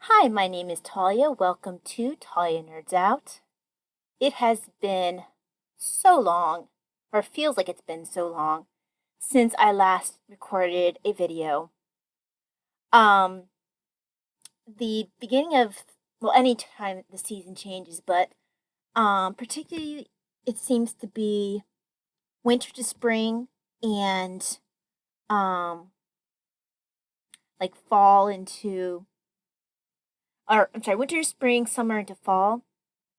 Hi, my name is Talia. Welcome to Talia Nerds Out. It has been so long, or feels like it's been so long, since I last recorded a video. Um, the beginning of, well, any time the season changes, but particularly it seems to be winter to spring and like fall into, or I'm sorry, winter to spring, summer into fall.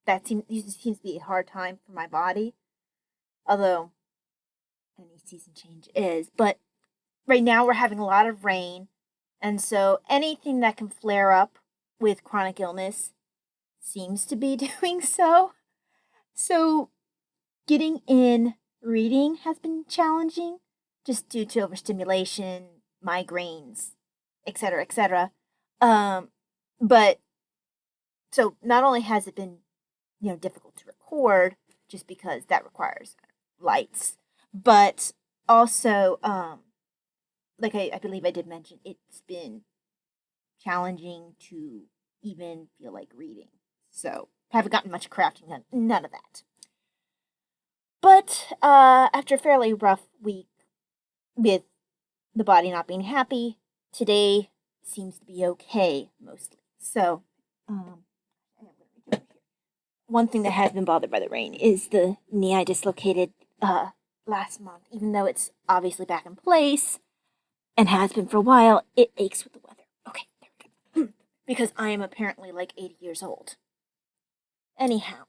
That seems to be a hard time for my body, although any season change is. But right now we're having a lot of rain, and so anything that can flare up with chronic illness seems to be doing so. So getting in reading has been challenging just due to overstimulation, migraines, etc., etc. But so not only has it been difficult to record just because that requires lights, but also like I believe I did mention, it's been challenging to even feel like reading. So haven't gotten much crafting done, none of that. But after a fairly rough week with the body not being happy, today seems to be okay mostly. So one thing that has been bothered by the rain is the knee I dislocated last month. Even though it's obviously back in place and has been for a while, it aches with the weather. Okay, there we go. Because I am apparently like 80 years old. Anyhow,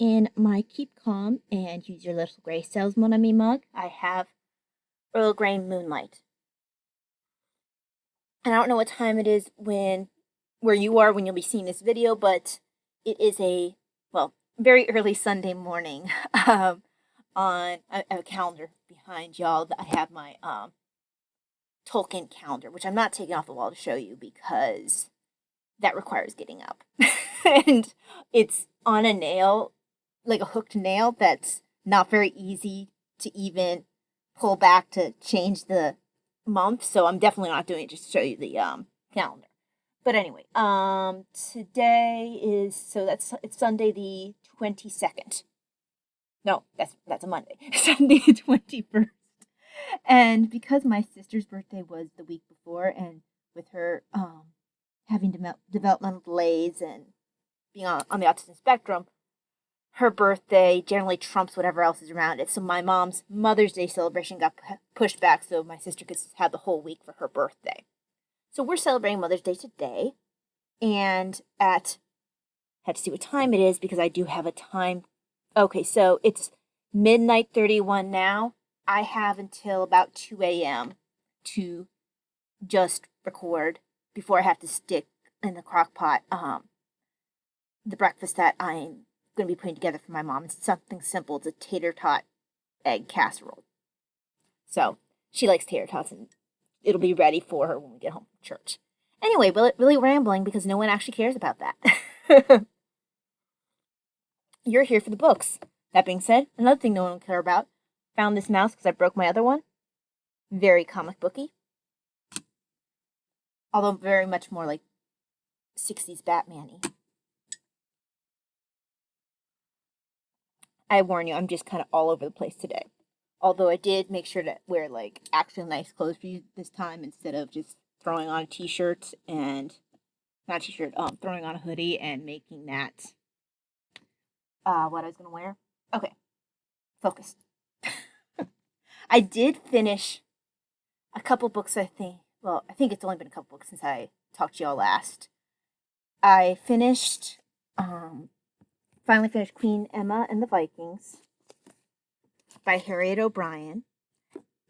in my Keep Calm and Use Your Little Gray Cells Mon Ami mug, I have Earl Grey Moonlight. And I don't know what time it is where you are when you'll be seeing this video, but it is very early Sunday morning. On a calendar behind y'all, I have my Tolkien calendar, which I'm not taking off the wall to show you because that requires getting up. And it's on a nail, like a hooked nail, that's not very easy to even pull back to change the month. So I'm definitely not doing it just to show you the calendar. But anyway, today is it's Sunday the 22nd. No, that's a Monday. Sunday the 21st. And because my sister's birthday was the week before, and with her having developmental delays and being on the autism spectrum, her birthday generally trumps whatever else is around it. So my mom's Mother's Day celebration got pushed back so my sister could have the whole week for her birthday. So we're celebrating Mother's Day today, and had to see what time it is because I do have a time. Okay, so it's midnight 31 now. I have until about 2 a.m. to just record before I have to stick in the crock pot the breakfast that I'm going to be putting together for my mom. It's something simple. It's a tater tot egg casserole. So she likes tater tots, and it'll be ready for her when we get home from church. Anyway, really rambling because no one actually cares about that. You're here for the books. That being said, another thing no one will care about. Found this mouse because I broke my other one. Very comic booky. Although very much more like 60s Batman-y. I warn you, I'm just kind of all over the place today. Although I did make sure to wear like actually nice clothes for you this time instead of just throwing on a t-shirt and not a t-shirt, throwing on a hoodie and making that what I was gonna wear. Okay, focus. I did finish a couple books, I think. Well, I think it's only been a couple books since I talked to y'all last. I finally finished Queen Emma and the Vikings by Harriet O'Brien.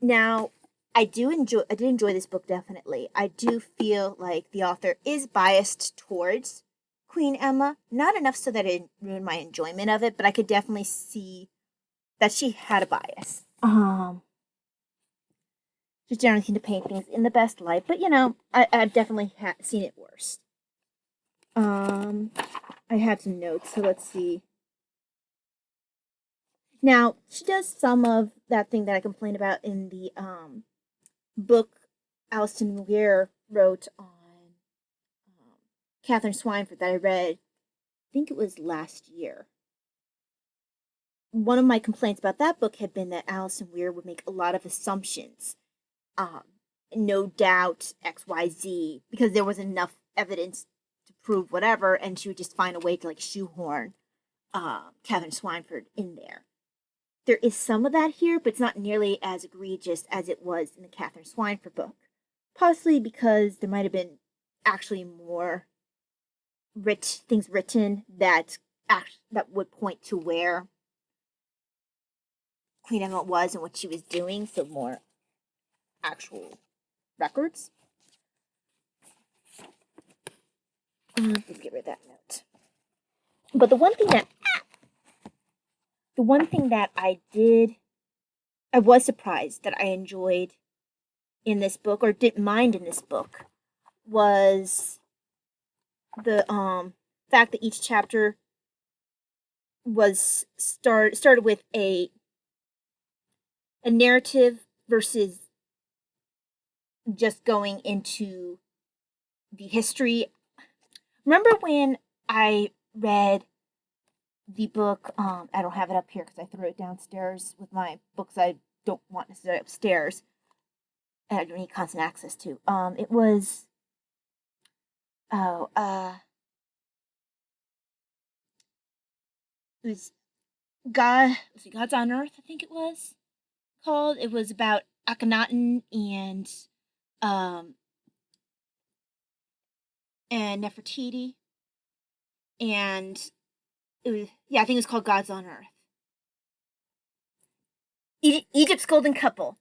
Now, I did enjoy this book, definitely. I do feel like the author is biased towards Queen Emma. Not enough so that it ruined my enjoyment of it, but I could definitely see that she had a bias. Just generally seem to paint things in the best light, but I've definitely seen it worse. I have some notes, so let's see. Now, she does some of that thing that I complained about in the book Alison Weir wrote on Catherine Swineford that I read, I think it was last year. One of my complaints about that book had been that Alison Weir would make a lot of assumptions. Um, no doubt XYZ, because there was enough evidence to prove whatever, and she would just find a way to like shoehorn Catherine Swineford in there. There is some of that here, but it's not nearly as egregious as it was in the Catherine Swineford book. Possibly because there might have been actually more things written that would point to where Queen Emma was and what she was doing, so more actual records. Let's get rid of that note. But the one thing that I was surprised that I enjoyed in this book, or didn't mind in this book, was the fact that each chapter was started with a narrative versus just going into the history. Remember when I read the book, I don't have it up here because I threw it downstairs with my books I don't want necessarily upstairs, and I don't need constant access to. It was, it was God's on Earth, I think it was called. It was about Akhenaten and Nefertiti, and it was, I think it was called God's on Earth. Egypt's Golden Couple,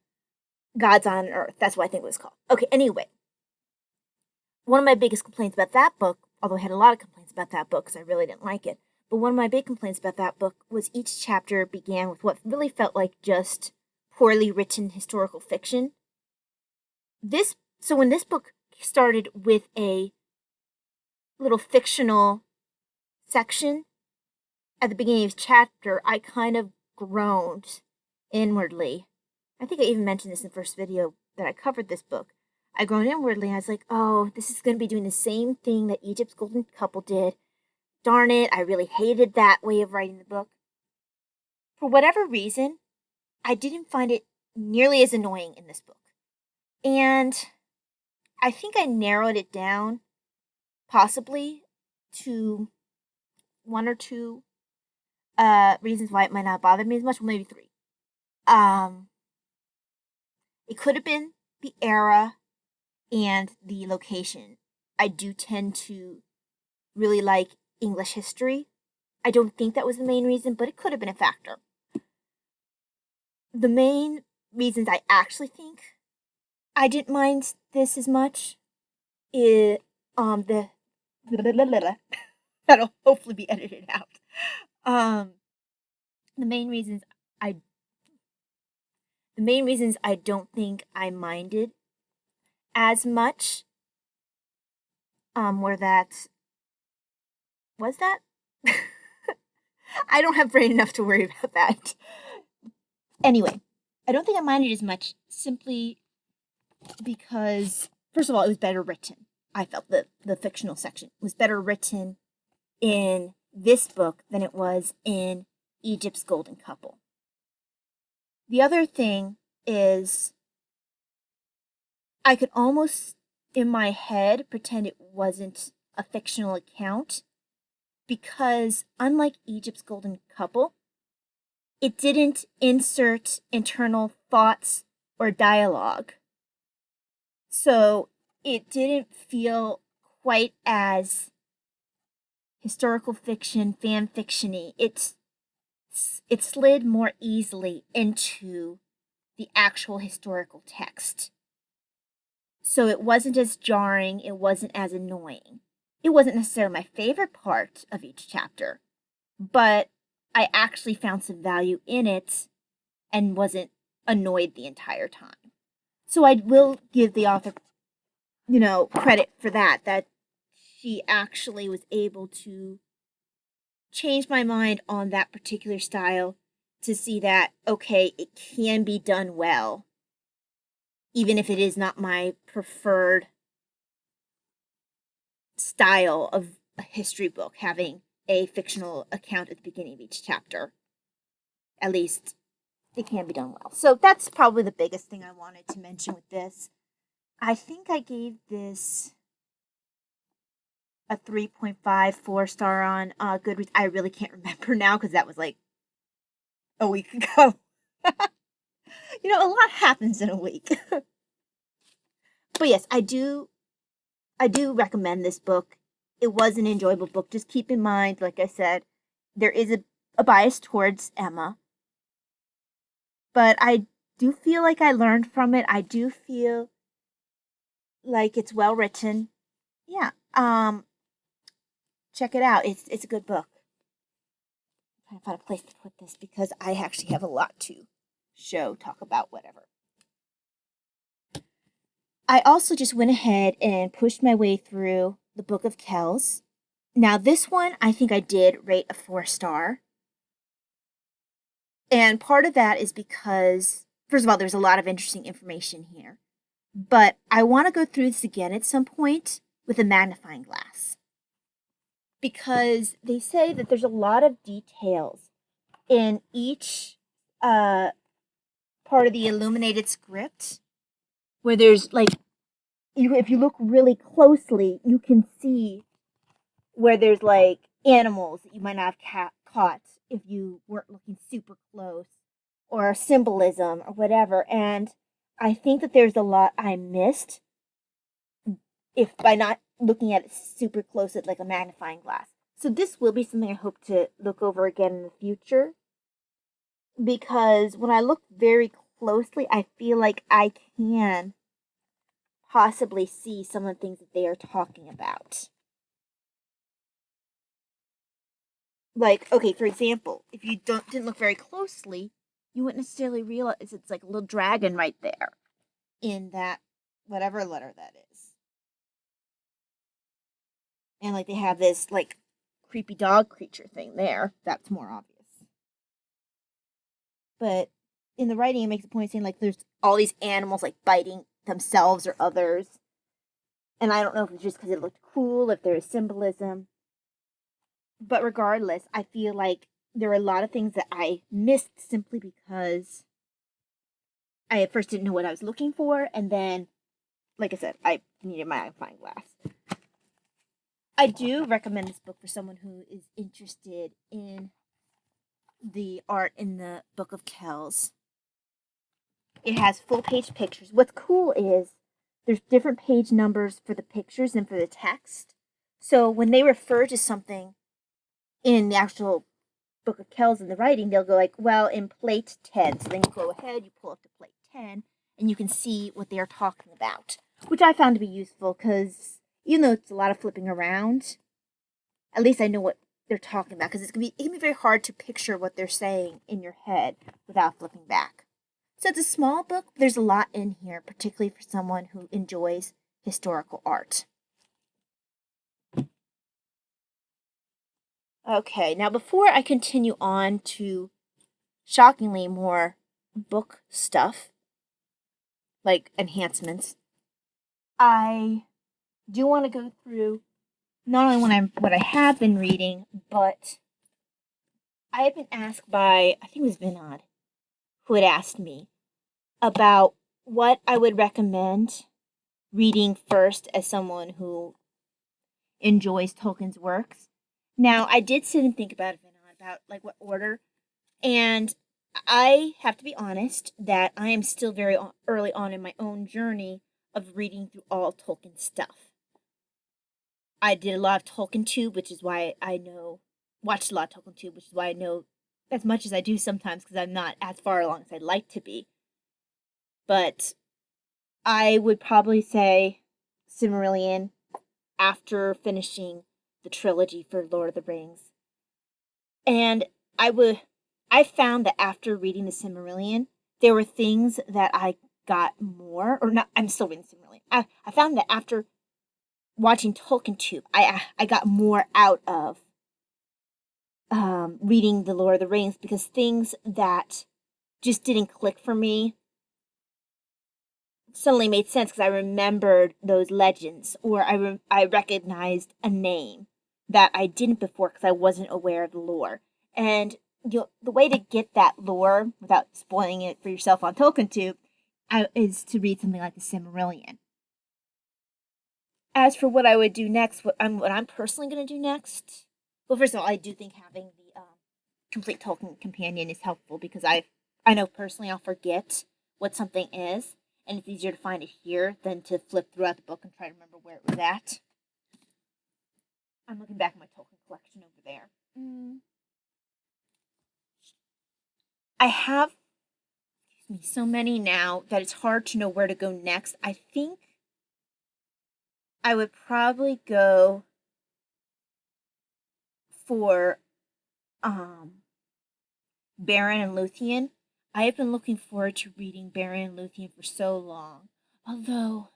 God's on Earth. That's what I think it was called. Okay, anyway. One of my biggest complaints about that book, although I had a lot of complaints about that book because I really didn't like it, but one of my big complaints about that book was each chapter began with what really felt like just poorly written historical fiction. So when this book started with a little fictional section at the beginning of each chapter, I kind of groaned inwardly. I think I even mentioned this in the first video that I covered this book. I groaned inwardly, and I was like, oh, this is going to be doing the same thing that Egypt's Golden Couple did. Darn it, I really hated that way of writing the book. For whatever reason, I didn't find it nearly as annoying in this book. And I think I narrowed it down, possibly, to one or two reasons why it might not bother me as much. Well, maybe three. It could have been the era and the location. I do tend to really like English history. I don't think that was the main reason, but it could have been a factor. The main reasons I actually think I didn't mind this as much is that'll hopefully be edited out. The main reasons I don't think I minded as much were that I don't have brain enough to worry about that. Anyway, I don't think I minded as much simply because, first of all, it was better written. I felt the fictional section was better written in this book than it was in Egypt's Golden Couple. The other thing is I could almost, in my head, pretend it wasn't a fictional account because, unlike Egypt's Golden Couple, it didn't insert internal thoughts or dialogue. So it didn't feel quite as historical fiction, fan fiction-y. It slid more easily into the actual historical text. So it wasn't as jarring, it wasn't as annoying. It wasn't necessarily my favorite part of each chapter, but I actually found some value in it and wasn't annoyed the entire time. So I will give the author, credit for that she actually was able to change my mind on that particular style to see that, okay, it can be done well, even if it is not my preferred style of a history book, having a fictional account at the beginning of each chapter. At least it can be done well. So that's probably the biggest thing I wanted to mention with this. I think I gave this a 3.5, 4-star on Goodreads. I really can't remember now because that was like a week ago. You know, a lot happens in a week. But yes, I do recommend this book. It was an enjoyable book. Just keep in mind, like I said, there is a bias towards Emma. But I do feel like I learned from it. I do feel like it's well written. Yeah. Check it out. It's a good book. I'm trying to find a place to put this because I actually have a lot to talk about, whatever. I also just went ahead and pushed my way through the Book of Kells. Now, this one, I think I did rate a 4-star. And part of that is because, first of all, there's a lot of interesting information here. But I want to go through this again at some point with a magnifying glass. Because they say that there's a lot of details in each part of the illuminated script where there's like, if you look really closely, you can see where there's like animals that you might not have caught if you weren't looking super close, or symbolism or whatever. And I think that there's a lot I missed if by not looking at it super close at like a magnifying glass. So this will be something I hope to look over again in the future, because when I look very closely, I feel like I can possibly see some of the things that they are talking about. Like, okay, for example, if you didn't look very closely, you wouldn't necessarily realize it's like a little dragon right there in that whatever letter that is. And like they have this like creepy dog creature thing there. That's more obvious. But in the writing, it makes a point of saying like there's all these animals like biting themselves or others. And I don't know if it's just because it looked cool, if there is symbolism. But regardless, I feel like there are a lot of things that I missed simply because I at first didn't know what I was looking for. And then, like I said, I needed my magnifying glass. I do recommend this book for someone who is interested in the art in the Book of Kells. It has full-page pictures. What's cool is there's different page numbers for the pictures and for the text. So when they refer to something in the actual Book of Kells in the writing, they'll go like, well, in plate 10. So then you go ahead, you pull up to plate 10, and you can see what they are talking about, which I found to be useful because even though it's a lot of flipping around, at least I know what they're talking about, because it can be very hard to picture what they're saying in your head without flipping back. So it's a small book, but there's a lot in here, particularly for someone who enjoys historical art. Okay, now before I continue on to shockingly more book stuff, like enhancements, I do want to go through not only what I have been reading, but I have been asked by, I think it was Vinod, who had asked me about what I would recommend reading first as someone who enjoys Tolkien's works. Now, I did sit and think about it, Vinod, about like what order, and I have to be honest that I am still very early on in my own journey of reading through all Tolkien stuff. I did a lot of TolkienTube, which is why watched a lot of TolkienTube, which is why I know as much as I do sometimes, because I'm not as far along as I'd like to be. But I would probably say Silmarillion after finishing the trilogy for Lord of the Rings. And I found that after reading the Silmarillion, there were things that I got more, or not, I'm still reading Silmarillion. I found that after watching TolkienTube, I got more out of reading the Lord of the Rings, because things that just didn't click for me suddenly made sense because I remembered those legends, or I recognized a name that I didn't before because I wasn't aware of the lore. And the way to get that lore without spoiling it for yourself on TolkienTube is to read something like the Silmarillion. As for what I would do next, what I'm personally going to do next, well, first of all, I do think having the complete Tolkien companion is helpful because I know personally I'll forget what something is, and it's easier to find it here than to flip throughout the book and try to remember where it was at. I'm looking back at my Tolkien collection over there. I have so many now that it's hard to know where to go next. I think I would probably go for Beren and Luthien. I have been looking forward to reading Beren and Luthien for so long. Although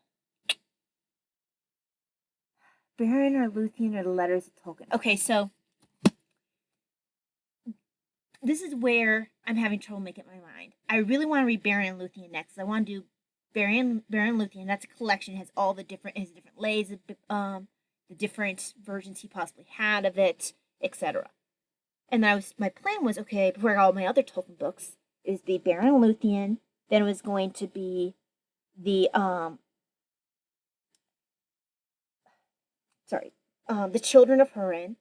Beren or Luthien or the Letters of Tolkien. Okay, so this is where I'm having trouble making up my mind. I really want to read Beren and Luthien next. I want to do Beren and Luthien. That's a collection. It has all the different lays, the different versions he possibly had of it, etc. And my plan was, okay, before I got all my other Tolkien books, is the Beren and Luthien. Then it was going to be the the Children of Húrin.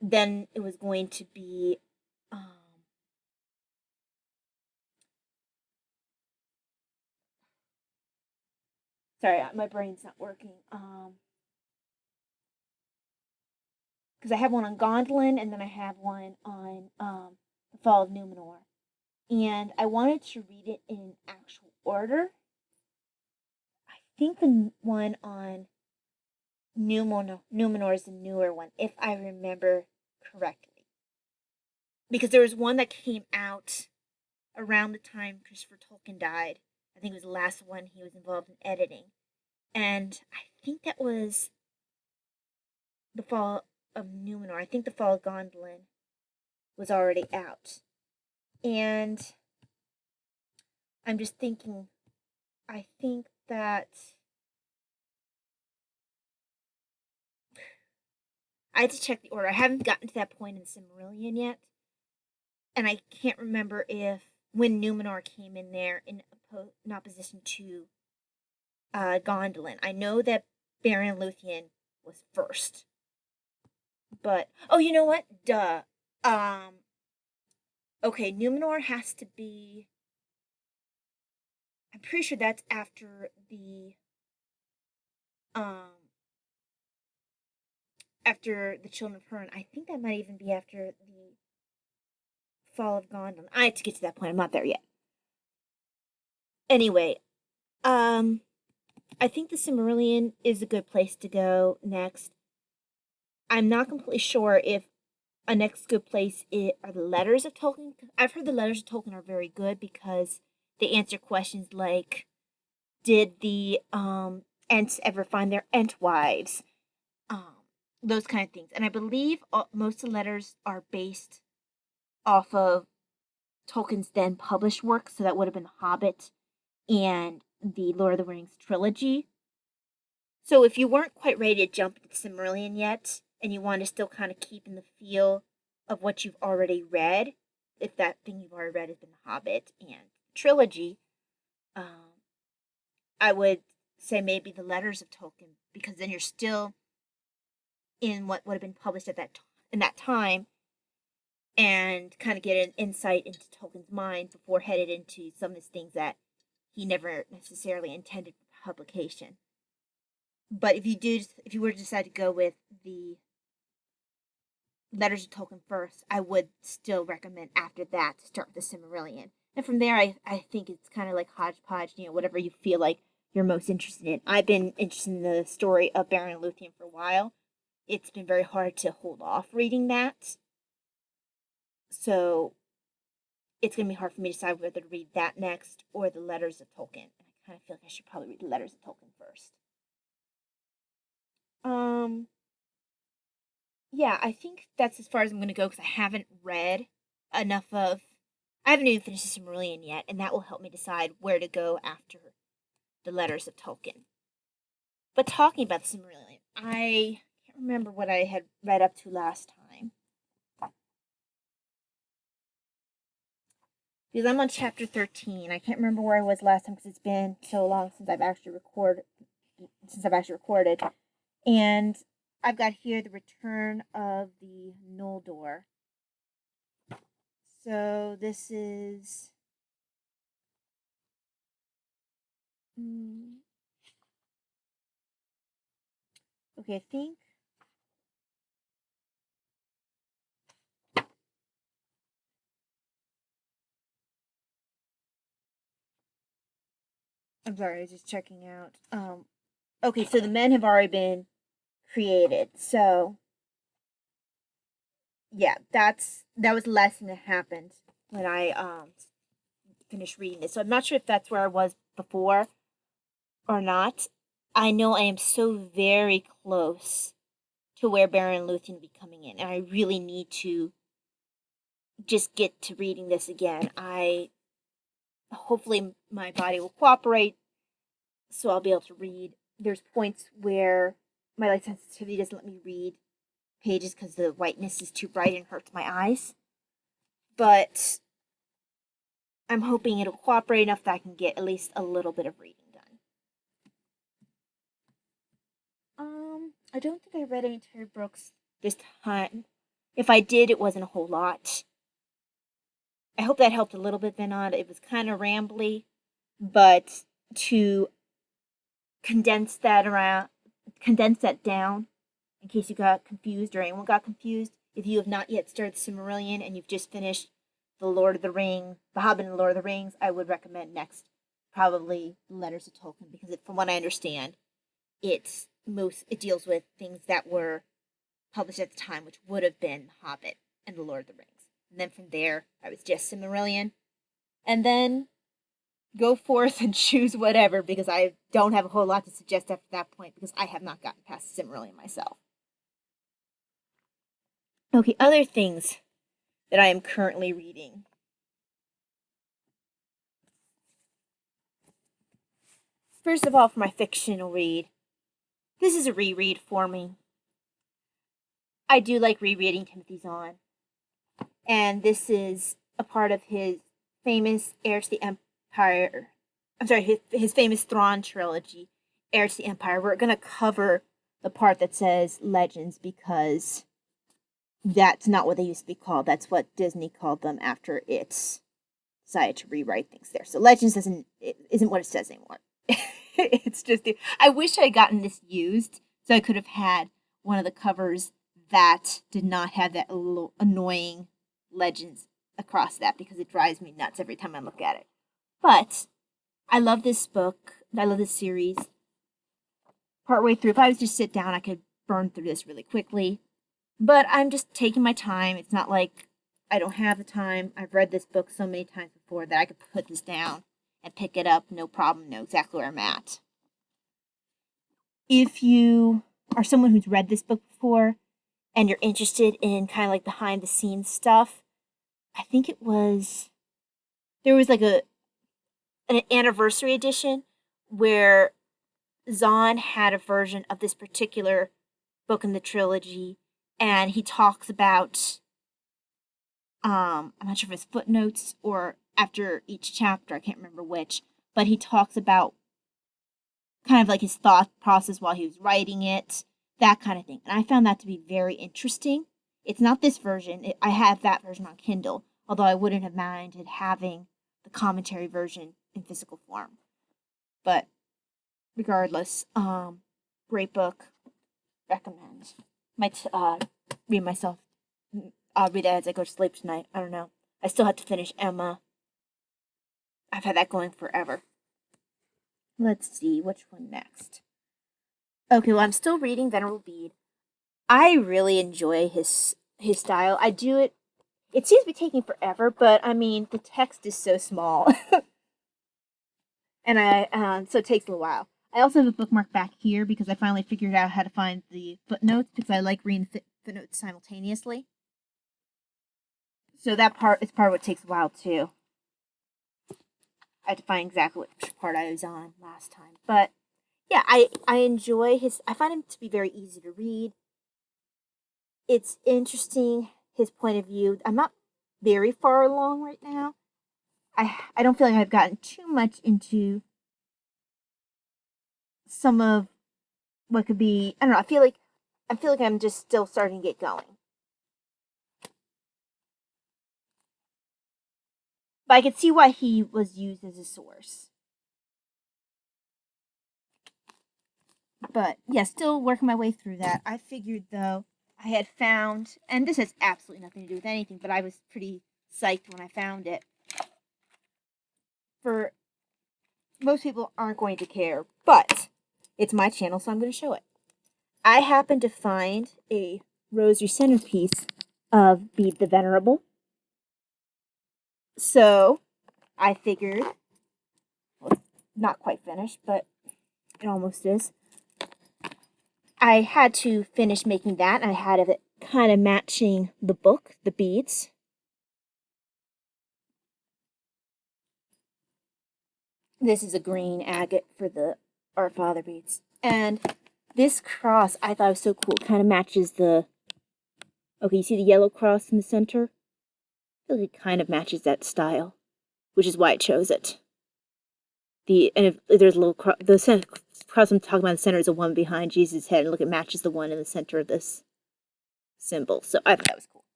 Then it was going to be sorry, my brain's not working. Because I have one on Gondolin, and then I have one on the Fall of Numenor, and I wanted to read it in actual order. I think the one on Numenor is the newer one, if I remember correctly. Because there was one that came out around the time Christopher Tolkien died. I think it was the last one he was involved in editing. And I think that was the Fall of Numenor. I think the Fall of Gondolin was already out. And I'm just thinking, I think that I had to check the order. I haven't gotten to that point in Silmarillion yet. And I can't remember if when Numenor came in there in opposition to Gondolin. I know that Beren and Luthien was first. But, oh, you know what? Duh. Okay, Numenor has to be... I'm pretty sure that's after the... after the Children of Húrin. I think that might even be after the Fall of Gondolin. I have to get to that point. I'm not there yet. Anyway, I think the Silmarillion is a good place to go next. I'm not completely sure if a next good place are the Letters of Tolkien. I've heard the Letters of Tolkien are very good because they answer questions like, did the Ents ever find their Entwives? Those kind of things. And I believe most of the letters are based off of Tolkien's then published work, so that would have been The Hobbit and the Lord of the Rings trilogy. So if you weren't quite ready to jump into Silmarillion yet, and you want to still kind of keep in the feel of what you've already read, if that thing you've already read has been The Hobbit and trilogy, I would say maybe the Letters of Tolkien, because then you're still in what would have been published at that time, and kind of get an insight into Tolkien's mind before headed into some of his things that he never necessarily intended for publication. But if you were to decide to go with the Letters of Tolkien first, I would still recommend after that to start with the Silmarillion. And from there, I think it's kind of like hodgepodge, whatever you feel like you're most interested in. I've been interested in the story of Beren and Luthien for a while. It's been very hard to hold off reading that. So it's going to be hard for me to decide whether to read that next or the Letters of Tolkien. And I kind of feel like I should probably read the Letters of Tolkien first. Yeah, I think that's as far as I'm going to go because I haven't read enough of... I haven't even finished the Silmarillion yet, and that will help me decide where to go after the letters of Tolkien. But talking about the Silmarillion, I can't remember what I had read up to last time. Because I'm on chapter 13. I can't remember where I was last time because it's been so long since I've actually recorded. And I've got here the return of the Noldor. So this is... okay, I think... I'm sorry, I was just checking out. Okay, so the men have already been created. So, yeah, that was the last thing that happened when I finished reading this. So I'm not sure if that's where I was before or not. I know I am so very close to where Baron Luthien will be coming in, and I really need to just get to reading this again. Hopefully my body will cooperate, so I'll be able to read. There's points where my light sensitivity doesn't let me read pages because the whiteness is too bright and hurts my eyes. But I'm hoping it'll cooperate enough that I can get at least a little bit of reading done. I don't think I read any Terry Brooks this time. If I did, it wasn't a whole lot. I hope that helped a little bit, Vinod. It was kind of rambly, but to condense that down, in case you got confused or anyone got confused, if you have not yet started Silmarillion and you've just finished The Hobbit and the Lord of the Rings, I would recommend next probably Letters of Tolkien, because from what I understand, it deals with things that were published at the time, which would have been The Hobbit and The Lord of the Rings. And then from there, I was just Silmarillion. And then go forth and choose whatever, because I don't have a whole lot to suggest after that point, because I have not gotten past Silmarillion myself. Okay, other things that I am currently reading. First of all, for my fictional read, this is a reread for me. I do like rereading Timothy Zahn. And this is a part of his famous Heir to the Empire. I'm sorry, his famous Thrawn trilogy, Heir to the Empire. We're going to cover the part that says Legends, because that's not what they used to be called. That's what Disney called them after it decided to rewrite things there. So Legends isn't what it says anymore. It's just, I wish I had gotten this used so I could have had one of the covers that did not have that little annoying Legends across that, because it drives me nuts every time I look at it. But I love this book. I love this series. Partway through, if I was to sit down, I could burn through this really quickly. But I'm just taking my time. It's not like I don't have the time. I've read this book so many times before that I could put this down and pick it up, no problem, know exactly where I'm at. If you are someone who's read this book before and you're interested in kind of like behind the scenes stuff, I think there was like an anniversary edition where Zahn had a version of this particular book in the trilogy, and he talks about, I'm not sure if it's footnotes or after each chapter, I can't remember which, but he talks about kind of like his thought process while he was writing it, that kind of thing. And I found that to be very interesting. It's not this version. I have that version on Kindle, although I wouldn't have minded having the commentary version in physical form. But regardless, great book. Recommend. Might read myself. I'll read it as I go to sleep tonight. I don't know. I still have to finish Emma. I've had that going forever. Let's see, which one next? Okay, well, I'm still reading Venerable Bede. I really enjoy his style. I do it. It seems to be taking forever, but I mean, the text is so small. And so it takes a little while. I also have a bookmark back here because I finally figured out how to find the footnotes, because I like reading footnotes simultaneously. So that part is part of what takes a while too. I had to find exactly which part I was on last time. But yeah, I enjoy I find him to be very easy to read. It's interesting, his point of view. I'm not very far along right now. I don't feel like I've gotten too much into some of what could be, I don't know, I feel like I'm just still starting to get going. But I could see why he was used as a source. But yeah, still working my way through that. I figured though I had found, and this has absolutely nothing to do with anything, but I was pretty psyched when I found it. For most people aren't going to care, but it's my channel, so I'm going to show it. I happened to find a rosary centerpiece of Bede the Venerable. So I figured, well, it's not quite finished, but it almost is. I had to finish making that. I had it kind of matching the book, the beads. This is a green agate for the Our Father beads. And this cross I thought was so cool. It kind of matches the... Okay, you see the yellow cross in the center? I feel like it kind of matches that style, which is why I chose it. And if there's a little cross, the cross I'm talking about in the center is the one behind Jesus' head, and look, it matches the one in the center of this symbol. So I thought that was cool.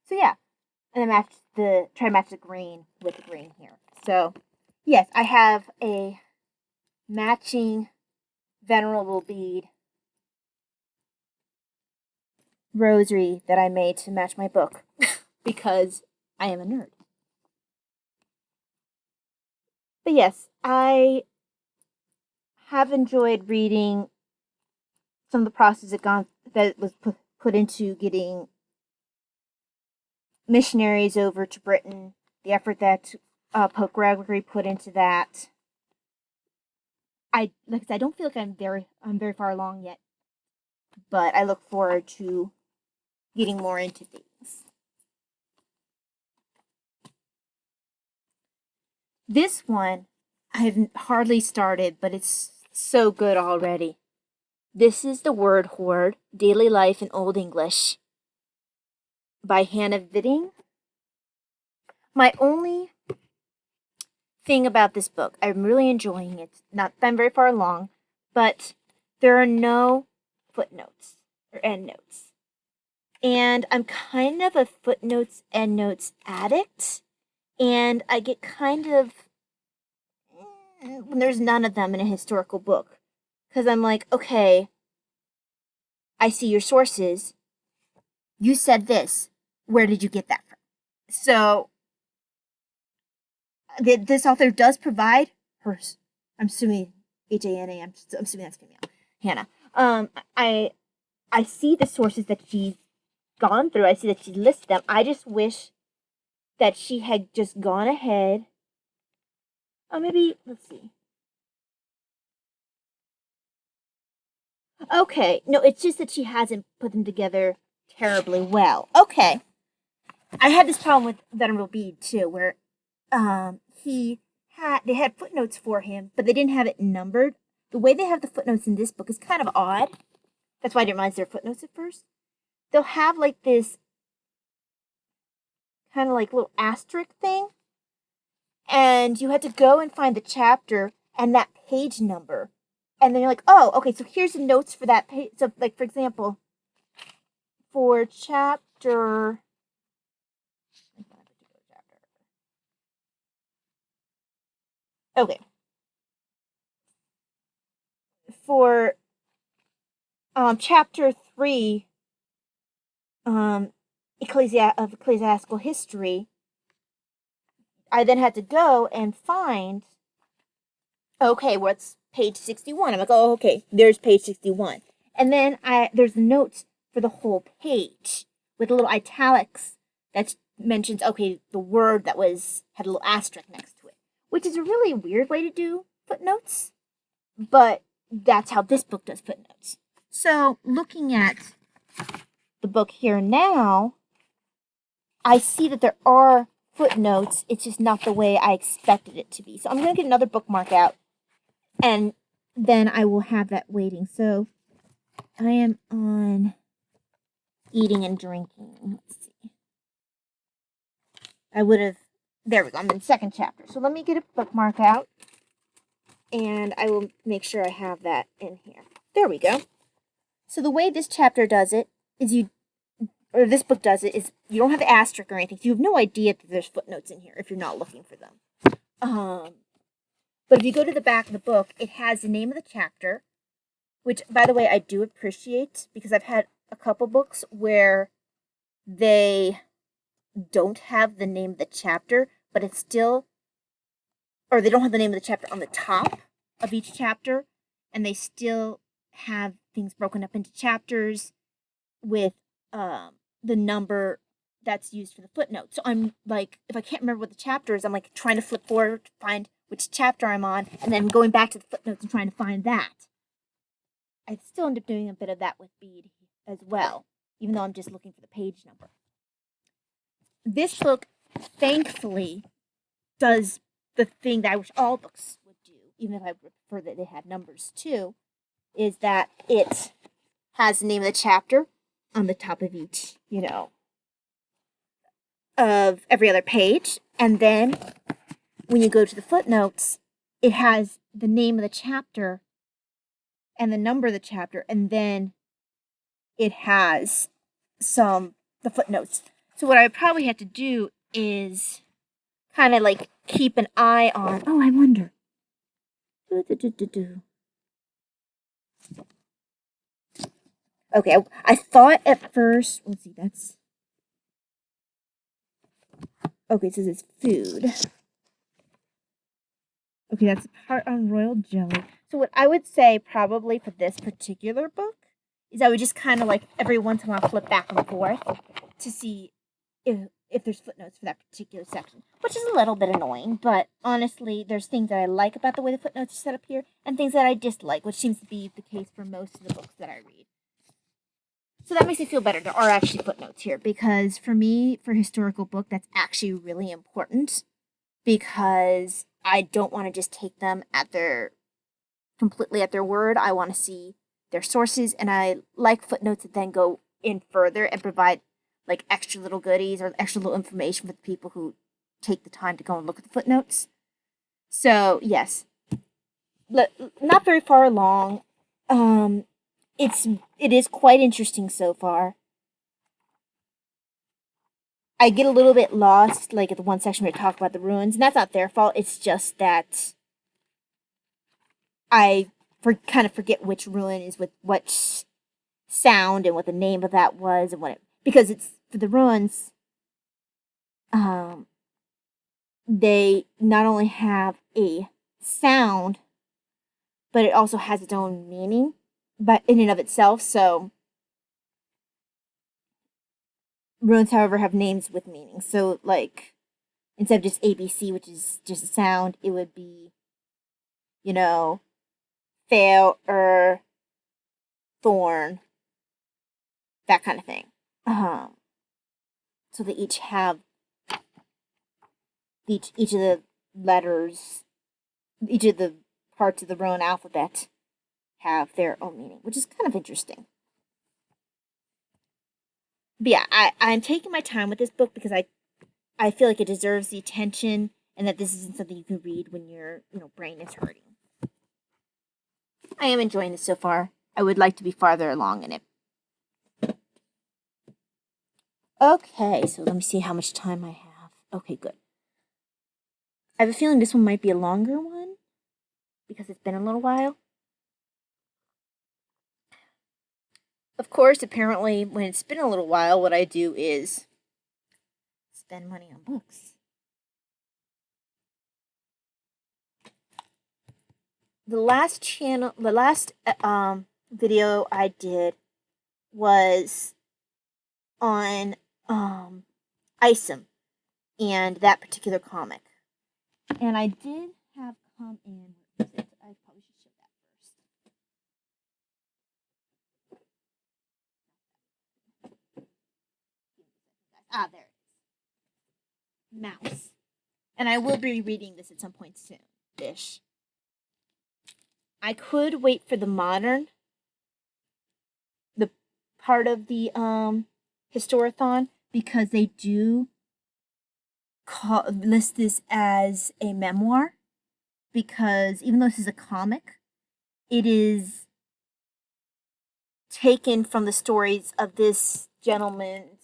So yeah, and I try to match the green with the green here. So yes, I have a matching venerable bead rosary that I made to match my book because I am a nerd. But yes, I have enjoyed reading some of the process that was put into getting missionaries over to Britain, the effort that Pope Gregory put into that. Like I said, I don't feel like I'm very far along yet, but I look forward to getting more into things. This one I have hardly started, but it's so good already. This is The Word Hoard, Daily Life in Old English by Hannah Vitting. My only thing about this book, I'm really enjoying it. Not that I'm very far along, but there are no footnotes or endnotes. And I'm kind of a footnotes, endnotes addict. And I get kind of, when there's none of them in a historical book. Because I'm like, okay, I see your sources. You said this. Where did you get that from? So, this author does provide her, I'm assuming Hana, I'm assuming that's female, Hannah. I see the sources that she's gone through. I see that she listed them. I just wish that she had just gone ahead. Oh, maybe, let's see. Okay, no, it's just that she hasn't put them together terribly well. Okay. I had this problem with Venerable Bede, too, where they had footnotes for him, but they didn't have it numbered. The way they have the footnotes in this book is kind of odd. That's why I didn't realize they were footnotes at first. They'll have like this kind of like little asterisk thing, and you had to go and find the chapter and that page number. And then you're like, oh, okay, so here's the notes for that page. So, like, for example, for chapter... Okay. For chapter 3 of ecclesiastical history, I then had to go and find, okay, what's page 61? I'm like, oh, okay, there's page 61. And then there's notes for the whole page with little italics that mentions, okay, the word that had a little asterisk next to it, which is a really weird way to do footnotes, but that's how this book does footnotes. So, looking at the book here now, I see that there are footnotes. It's just not the way I expected it to be. So I'm going to get another bookmark out, and then I will have that waiting. So I am on eating and drinking. Let's see. There we go. I'm in the second chapter. So let me get a bookmark out, and I will make sure I have that in here. There we go. So the way this chapter does it is this book does it is you don't have the asterisk or anything. So you have no idea that there's footnotes in here if you're not looking for them. But if you go to the back of the book, it has the name of the chapter, which, by the way, I do appreciate because I've had a couple books where they don't have the name of the chapter, but it's still, or they don't have the name of the chapter on the top of each chapter, and they still have things broken up into chapters with the number that's used for the footnote. So I'm like, if I can't remember what the chapter is, I'm like trying to flip forward to find which chapter I'm on, and then going back to the footnotes and trying to find that. I still end up doing a bit of that with Bede as well, even though I'm just looking for the page number. This book, thankfully, does the thing that I wish all books would do, even if I prefer that they had numbers too, is that it has the name of the chapter on the top of each, of every other page. And then when you go to the footnotes, it has the name of the chapter and the number of the chapter, and then it has the footnotes. So what I would probably have to do is kind of like keep an eye on, I wonder. Okay, I thought at first, let's see, okay, it says it's food. Okay, that's a part on royal jelly. So what I would say probably for this particular book is I would just kind of like every once in a while flip back and forth to see if there's footnotes for that particular section, which is a little bit annoying, but honestly, there's things that I like about the way the footnotes are set up here and things that I dislike, which seems to be the case for most of the books that I read. So that makes me feel better. There are actually footnotes here because for me, for a historical book, that's actually really important because I don't want to just take them completely at their word. I want to see their sources, and I like footnotes that then go in further and provide like extra little goodies or extra little information for the people who take the time to go and look at the footnotes. So yes, not very far along. It is quite interesting so far. I get a little bit lost, like at the one section where I talk about the ruins, and that's not their fault. It's just that I kind of forget which ruin is with what sound and what the name of that was and because it's for the ruins. They not only have a sound, but it also has its own meaning, but in and of itself. So runes, however, have names with meaning. So like instead of just ABC, which is just a sound, it would be, fail or thorn, that kind of thing. So they each have each of the letters, each of the parts of the Roman alphabet have their own meaning, which is kind of interesting. But yeah, I'm taking my time with this book because I feel like it deserves the attention and that this isn't something you can read when your brain is hurting. I am enjoying it so far. I would like to be farther along in it. Okay, so let me see how much time I have. Okay, good. I have a feeling this one might be a longer one because it's been a little while. Of course, apparently, when it's been a little while, what I do is spend money on books. The last video I did was on Isom and that particular comic. And I did have come in. I probably should show that first. There it is. mouse. And I will be reading this at some point soon-ish. I could wait for the part of the Historathon, because they do list this as a memoir, because even though this is a comic, it is taken from the stories of this gentleman's,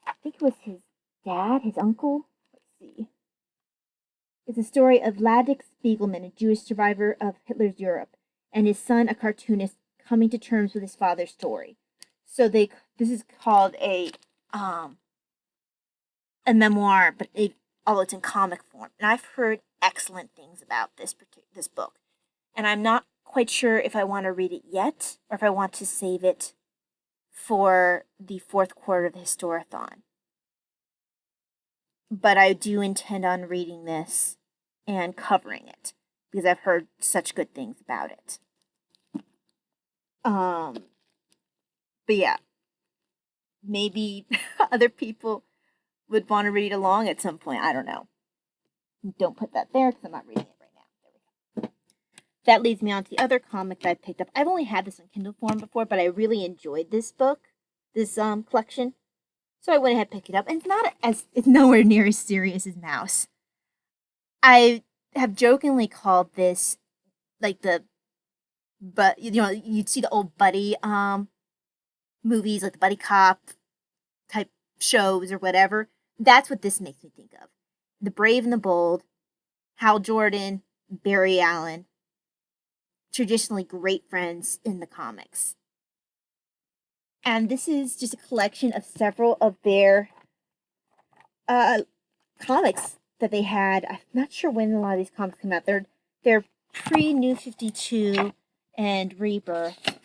I think it was his dad, his uncle. Let's see. It's a story of Ladek Spiegelman, a Jewish survivor of Hitler's Europe, and his son, a cartoonist, coming to terms with his father's story. So this is called a memoir, but although it's in comic form. And I've heard excellent things about this book, and I'm not quite sure if I want to read it yet or if I want to save it for the fourth quarter of the Historathon. But I do intend on reading this and covering it because I've heard such good things about it. But yeah, maybe other people would want to read along at some point. I don't know. Don't put that there because I'm not reading it right now. There we go. That leads me on to the other comic that I picked up. I've only had this in Kindle form before, but I really enjoyed this book, this collection. So I went ahead and picked it up. And it's nowhere near as serious as Mouse. I have jokingly called this like but you'd see the old buddy movies, like the buddy cop type shows or whatever. That's what this makes me think of. The Brave and the Bold, Hal Jordan, Barry Allen, traditionally great friends in the comics. And this is just a collection of several of their comics that they had. I'm not sure when a lot of these comics came out. They're pre-New 52 and Rebirth.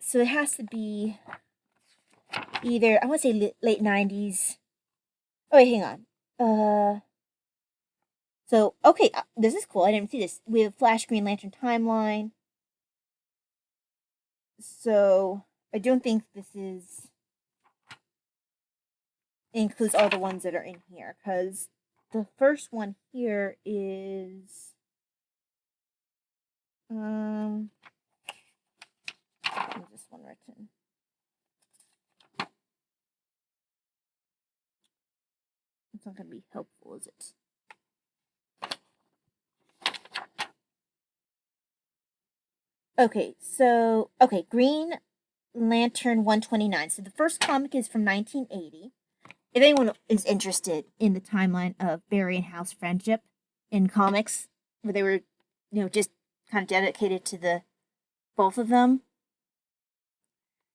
So it has to be either, I want to say late 90s. Oh, wait, hang on. So, okay, this is cool. I didn't see this. We have Flash Green Lantern timeline. So, I don't think this includes all the ones that are in here, because the first one here is this one written. It's not going to be helpful, is it? Okay, Green Lantern 129. So the first comic is from 1980. If anyone is interested in the timeline of Barry and Hal's friendship in comics, where they were, just kind of dedicated to both of them,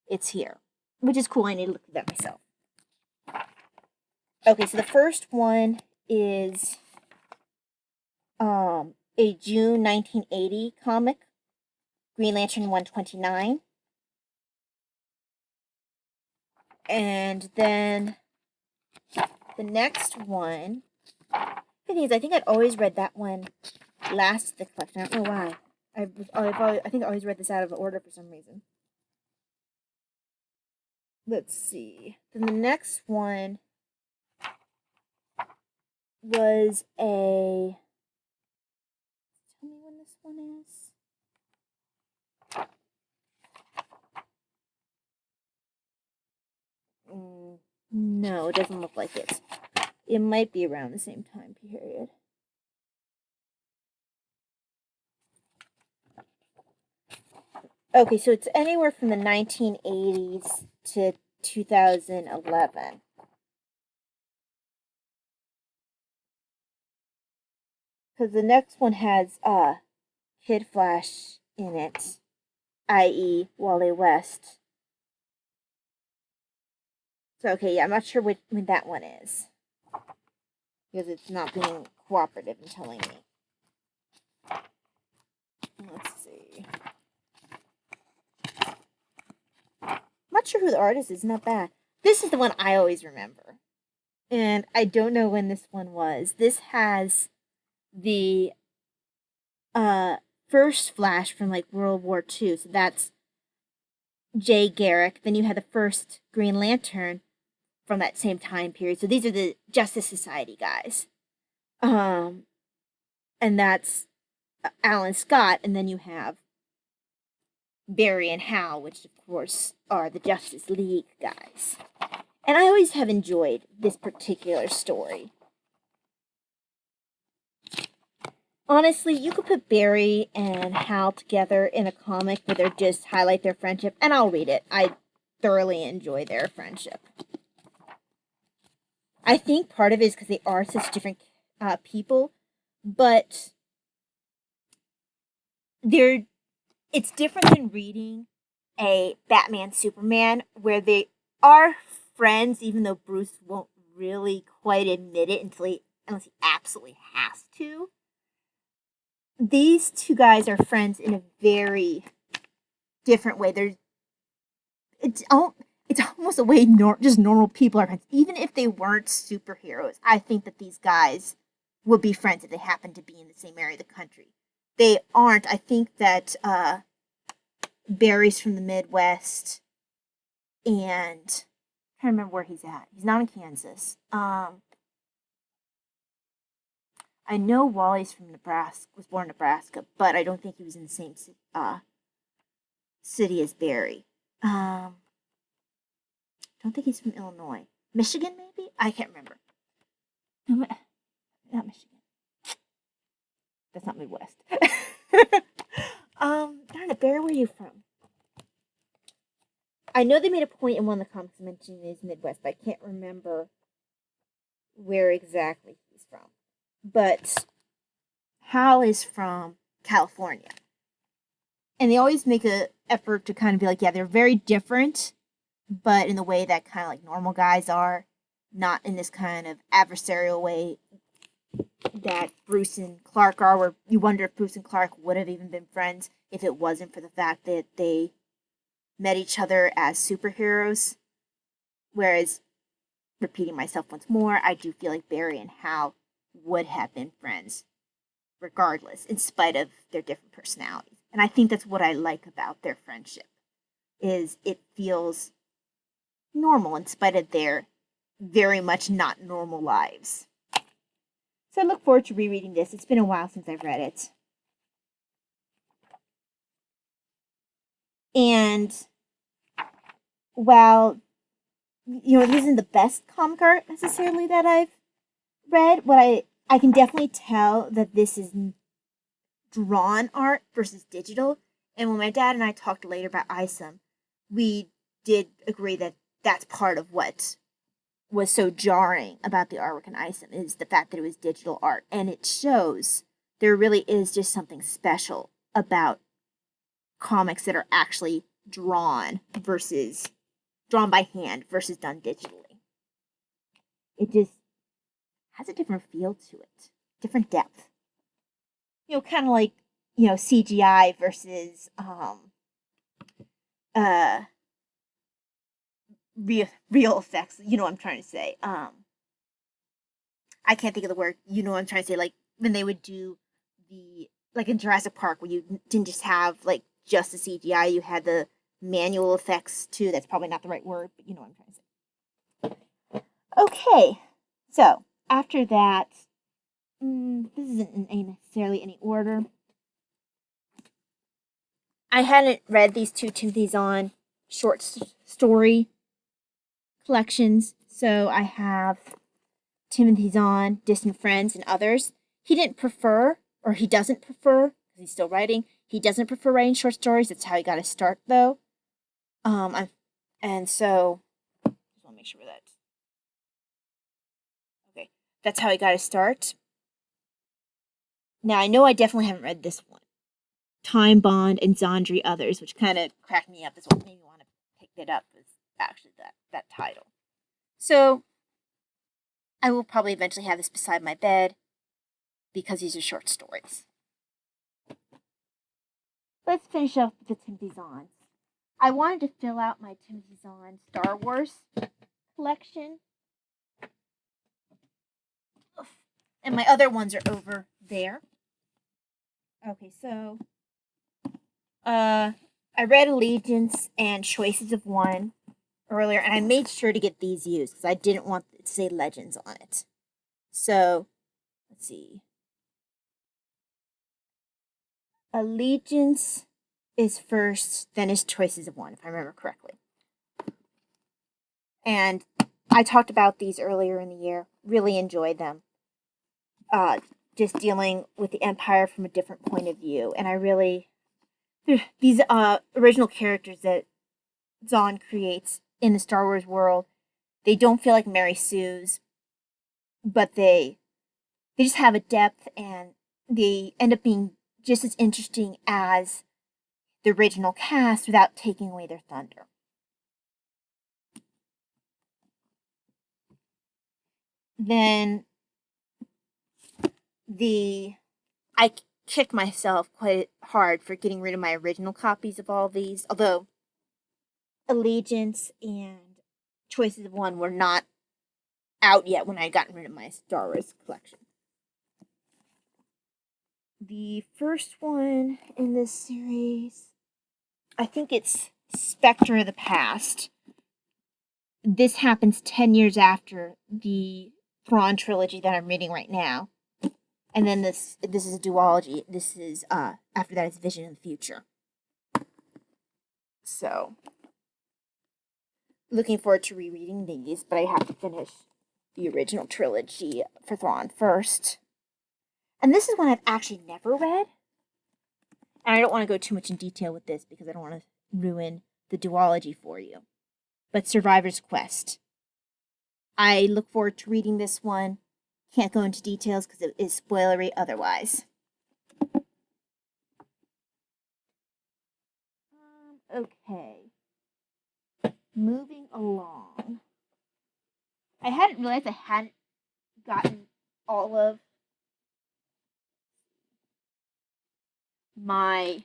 it's here, which is cool. I need to look at that myself. Okay, so the first one is a June 1980 comic, Green Lantern 129. And then the next one, the thing is, I think I'd always read that one last the collection. I don't know why. I think I always read this out of order for some reason. Let's see. Then the next one was a... Tell me when this one is. No, it doesn't look like it. It might be around the same time period. Okay, so it's anywhere from the 1980s to 2011. Because the next one has Kid Flash in it, i.e. Wally West. So, okay, yeah, I'm not sure when that one is, because it's not being cooperative in telling me. Let's see. I'm not sure who the artist is, not bad. This is the one I always remember. And I don't know when this one was. This has the first Flash from like World War II. So that's Jay Garrick. Then you had the first Green Lantern from that same time period. So these are the Justice Society guys. And that's Alan Scott, and then you have Barry and Hal, which of course are the Justice League guys. And I always have enjoyed this particular story. Honestly, you could put Barry and Hal together in a comic where they just highlight their friendship, and I'll read it. I thoroughly enjoy their friendship. I think part of it is because they are such different people, but it's different than reading a Batman Superman where they are friends, even though Bruce won't really quite admit it unless he absolutely has to. These two guys are friends in a very different way. It's almost a way just normal people are friends. Even if they weren't superheroes, I think that these guys would be friends if they happened to be in the same area of the country. They aren't. I think that Barry's from the Midwest, and I'm trying to remember where he's at. He's not in Kansas. I know Wally's from Nebraska, was born in Nebraska, but I don't think he was in the same city as Barry. Don't think he's from Illinois. Michigan, maybe? I can't remember. No, not Michigan. That's not Midwest. Darn it, Barry, where are you from? I know they made a point in one of the comics mentioning he's Midwest, but I can't remember where exactly he's from. But Hal is from California. And they always make an effort to kind of be like, yeah, they're very different, but in the way that kind of like normal guys are, not in this kind of adversarial way that Bruce and Clark are, where you wonder if Bruce and Clark would have even been friends if it wasn't for the fact that they met each other as superheroes. Whereas, repeating myself once more, I do feel like Barry and Hal would have been friends regardless, in spite of their different personalities. And I think that's what I like about their friendship, is it feels normal in spite of their very much not normal lives. So I look forward to rereading this. It's been a while since I've read it. And while, this isn't the best comic art necessarily that I've read, what I can definitely tell that this is drawn art versus digital. And when my dad and I talked later about ISOM, we did agree that that's part of what was so jarring about the artwork in ISOM, is the fact that it was digital art. And it shows there really is just something special about comics that are actually drawn by hand versus done digitally. It just has a different feel to it, different depth. Kind of like, CGI versus real effects. You know what I'm trying to say. I can't think of the word. You know what I'm trying to say. Like when they would do like in Jurassic Park, where you didn't just have like just the CGI, you had the manual effects too. That's probably not the right word, but you know what I'm trying to say. Okay, so after that, this isn't in necessarily any order. I hadn't read these two Timothy Zahn short story collections, so I have Timothy Zahn, Distant Friends, and Others. He doesn't prefer, because he's still writing, he doesn't prefer writing short stories. That's how he got his start, though. And so, I just want to make sure okay, that's how he got his start. Now, I know I definitely haven't read this one. Time Bond and Zandri Others, which kind of cracked me up. That's what made me want to pick it up, was actually that title. So, I will probably eventually have this beside my bed, because these are short stories. Let's finish up with the Timothy Zahn. I wanted to fill out my Timothy Zahn Star Wars collection. And my other ones are over there. Okay, so I read Allegiance and Choices of One earlier, and I made sure to get these used because I didn't want it to say Legends on it. So, let's see. Allegiance is first, then is Choices of One, if I remember correctly. And I talked about these earlier in the year. Really enjoyed them. Just dealing with the Empire from a different point of view. And I really... These original characters that Zahn creates in the Star Wars world, they don't feel like Mary Sue's, but they just have a depth, and they end up being just as interesting as the original cast without taking away their thunder. Then I kicked myself quite hard for getting rid of my original copies of all these, although Allegiance and Choices of One were not out yet when I had gotten rid of my Star Wars collection. The first one in this series, I think it's Spectre of the Past. This happens 10 years after the Thrawn trilogy that I'm reading right now. And then this is a duology. This is, after that is Vision of the Future. So, looking forward to rereading these, but I have to finish the original trilogy for Thrawn first. And this is one I've actually never read. And I don't want to go too much in detail with this because I don't want to ruin the duology for you. But Survivor's Quest. I look forward to reading this one. Can't go into details because it is spoilery otherwise. Okay. Moving along. I hadn't realized I hadn't gotten all of my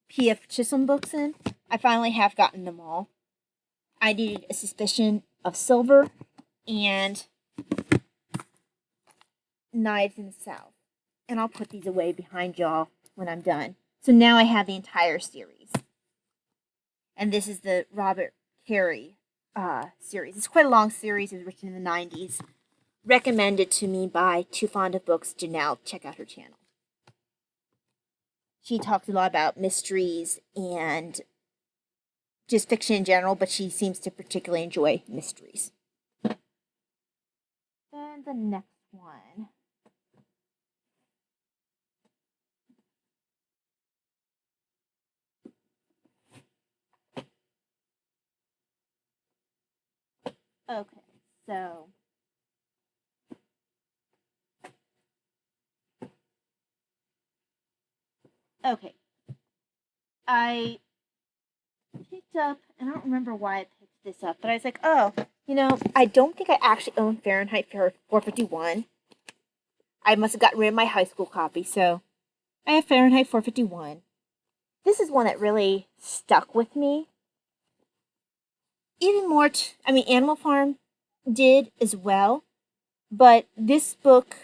P.F. Chisholm books in. I finally have gotten them all. I needed A Suspicion of Silver and Knives in the South. And I'll put these away behind y'all when I'm done. So now I have the entire series. And this is the Robert Carey series. It's quite a long series. It was written in the 90s. Recommended to me by Too Fond of Books, Janelle. Check out her channel. She talks a lot about mysteries and just fiction in general, but she seems to particularly enjoy mysteries. Then the next one. Okay, so okay. I picked up, and I don't remember why I picked this up, but I was like, oh, I don't think I actually own Fahrenheit 451. I must have gotten rid of my high school copy, so I have Fahrenheit 451. This is one that really stuck with me. Even more, Animal Farm did as well, but this book,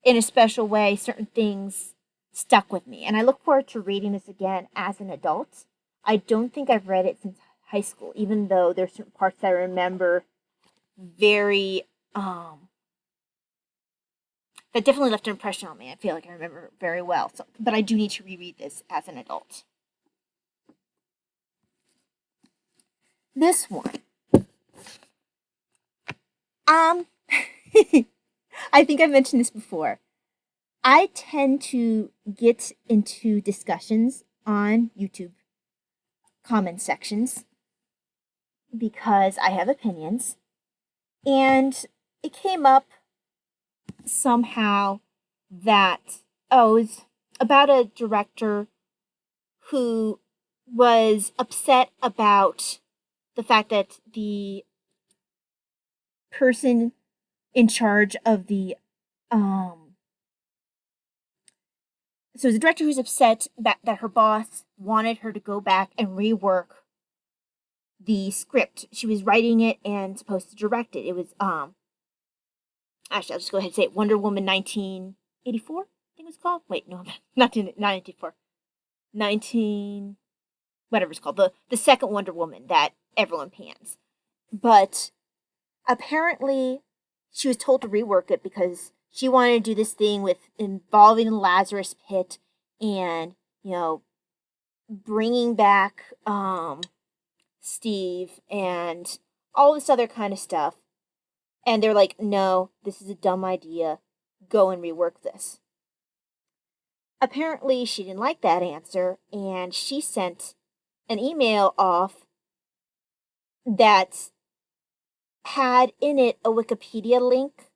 in a special way, certain things stuck with me. And I look forward to reading this again as an adult. I don't think I've read it since high school, even though there's certain parts that I remember very, that definitely left an impression on me. I feel like I remember it very well. So, but I do need to reread this as an adult. This one. I think I've mentioned this before. I tend to get into discussions on YouTube comment sections because I have opinions. And it came up somehow that, it was about a director who was upset about the fact that the person in charge of the so the director who's upset that her boss wanted her to go back and rework the script. She was writing it and supposed to direct it. It was actually I'll just go ahead and say it. Wonder Woman 1984, I think it was called. Wait, no, not 1984. whatever it's called, the second Wonder Woman that everyone pans. But apparently she was told to rework it because she wanted to do this thing with involving the Lazarus Pit and, bringing back Steve and all this other kind of stuff. And they're like, no, this is a dumb idea. Go and rework this. Apparently, she didn't like that answer, and she sent an email off that had in it a Wikipedia link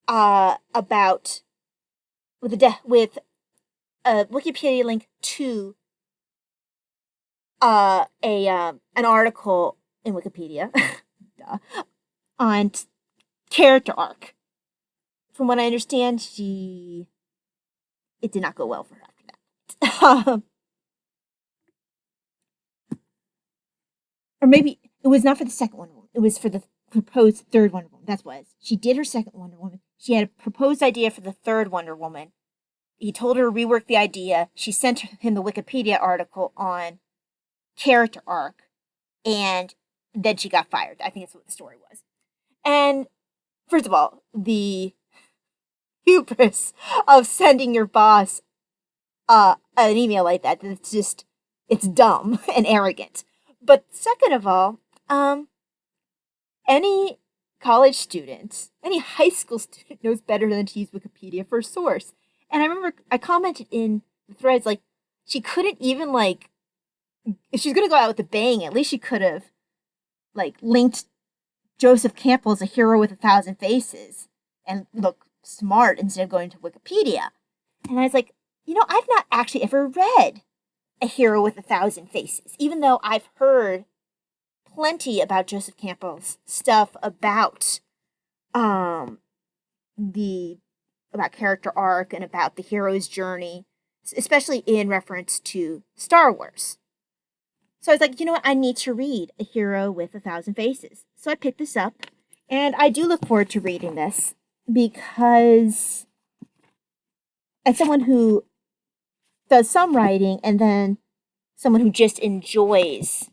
about with a Wikipedia link to an article in Wikipedia on character arc. From what I understand, it did not go well for her after that. Or maybe it was not for the second Wonder Woman. It was for the proposed third Wonder Woman. That's what it was. She did her second Wonder Woman. She had a proposed idea for the third Wonder Woman. He told her to rework the idea. She sent him the Wikipedia article on character arc, and then she got fired. I think that's what the story was. And first of all, the hubris of sending your boss an email like that, it's dumb and arrogant. But second of all, any college student, any high school student knows better than to use Wikipedia for a source. And I remember I commented in the threads, like, she couldn't even, like, if she's going to go out with a bang, at least she could have, like, linked Joseph Campbell as a hero with 1,000 faces and look smart instead of going to Wikipedia. And I was like, I've not actually ever read A Hero with 1,000 Faces, even though I've heard plenty about Joseph Campbell's stuff about about character arc and about the hero's journey, especially in reference to Star Wars. So I was like, I need to read A Hero with 1,000 Faces. So I picked this up, and I do look forward to reading this because as someone who does some writing and then someone who just enjoys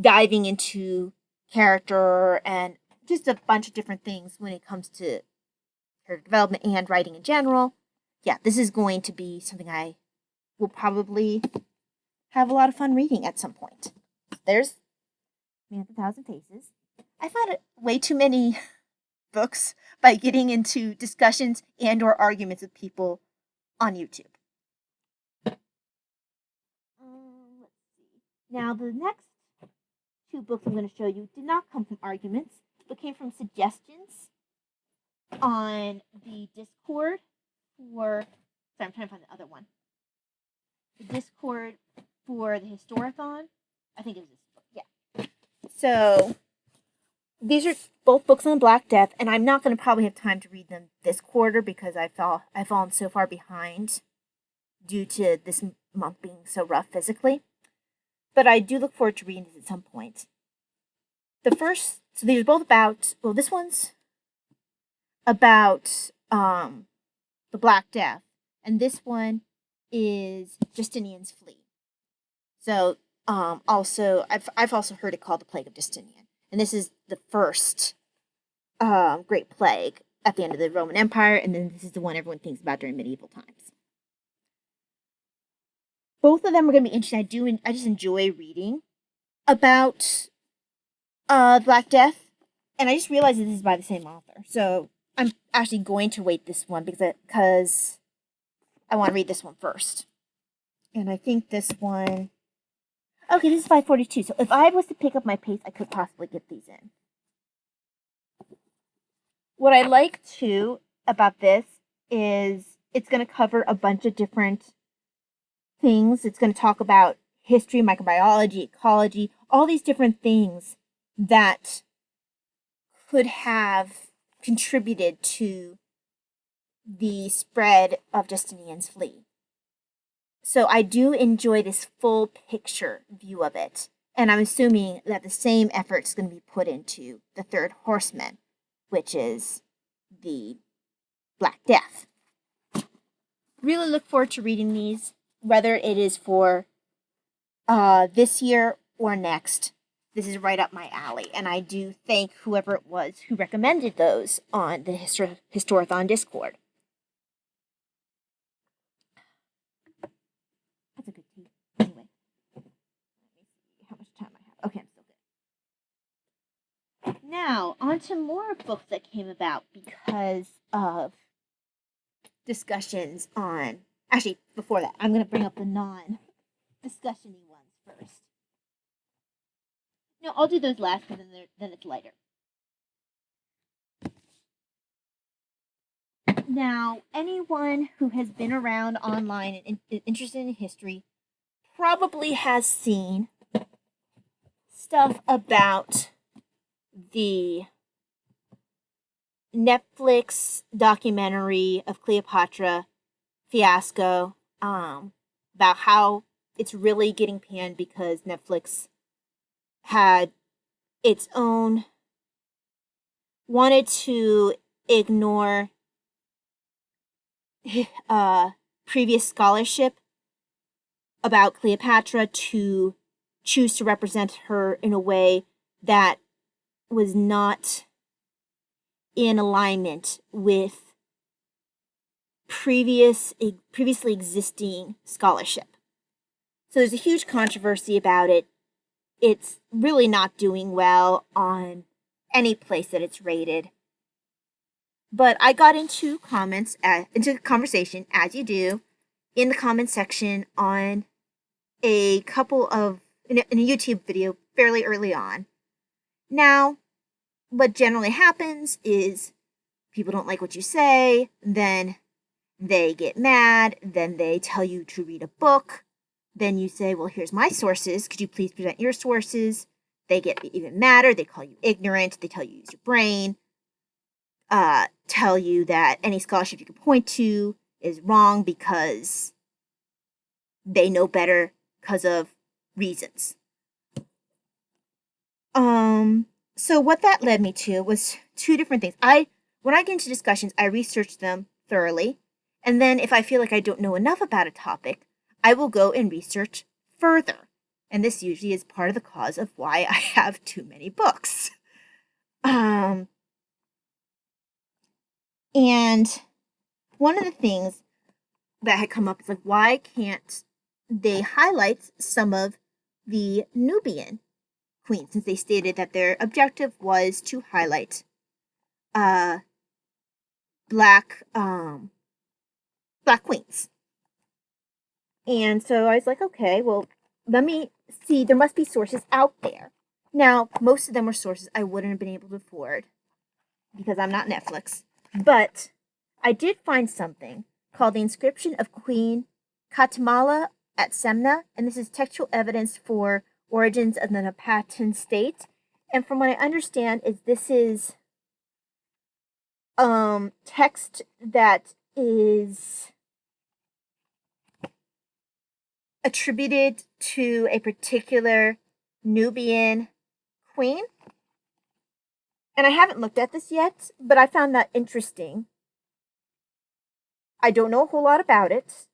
diving into character and just a bunch of different things when it comes to character development and writing in general, yeah, this is going to be something I will probably have a lot of fun reading at some point. There's Man with 1,000 Faces. I found way too many books by getting into discussions and or arguments with people on YouTube. Let's see. Now, the next two books I'm going to show you did not come from arguments, but came from suggestions on the Discord for... Sorry, I'm trying to find the other one. The Discord for the Historathon. I think it was this book, yeah. So, these are both books on Black Death, and I'm not going to probably have time to read them this quarter because I've fallen so far behind due to this month being so rough physically. But I do look forward to reading this at some point. So these are both about, this one's about the Black Death, and this one is Justinian's Flea. So, also, I've also heard it called the Plague of Justinian. And this is the first Great Plague at the end of the Roman Empire, and then this is the one everyone thinks about during medieval times. Both of them are going to be interesting. I just enjoy reading about Black Death, and I just realized that this is by the same author. So I'm actually going to wait this one because I want to read this one first. And I think this one... Okay, this is 542. So if I was to pick up my pace, I could possibly get these in. What I like, too, about this is it's going to cover a bunch of different things. It's going to talk about history, microbiology, ecology, all these different things that could have contributed to the spread of Justinian's Flea. So I do enjoy this full picture view of it. And I'm assuming that the same effort is going to be put into the third horseman, which is the Black Death. Really look forward to reading these, whether it is for this year or next. This is right up my alley, and I do thank whoever it was who recommended those on the Historathon Discord. That's a good tea. Anyway, let me see how much time I have. Okay, I'm still good. Now, on to more books that came about because of discussions on... Actually, before that, I'm going to bring up the non-discussion-y ones first. No, I'll do those last because then it's lighter. Now, anyone who has been around online and interested in history probably has seen stuff about the Netflix documentary of Cleopatra fiasco, about how it's really getting panned because Netflix had its own, wanted to ignore previous scholarship about Cleopatra to choose to represent her in a way that was not in alignment with previously existing scholarship. So there's a huge controversy about it. It's really not doing well on any place that it's rated. But I got into conversation, as you do, in the comments section on in a YouTube video fairly early on. Now, what generally happens is people don't like what you say, then they get mad, then they tell you to read a book, then you say, well, here's my sources, could you please present your sources? They get even madder, they call you ignorant, they tell you use your brain, tell you that any scholarship you can point to is wrong because they know better because of reasons. So what that led me to was two different things. When I get into discussions, I research them thoroughly, and then if I feel like I don't know enough about a topic, I will go and research further. And this usually is part of the cause of why I have too many books. And one of the things that had come up is like, why can't they highlight some of the Nubian queens, since they stated that their objective was to highlight black queens. And so I was like, okay, well, let me see, there must be sources out there. Now, most of them were sources I wouldn't have been able to afford because I'm not Netflix. But I did find something called The Inscription of Queen Katamala at Semna, and this is textual evidence for origins of the Napatan state. And from what I understand this is text that is attributed to a particular Nubian queen. And I haven't looked at this yet, but I found that interesting. I don't know a whole lot about it,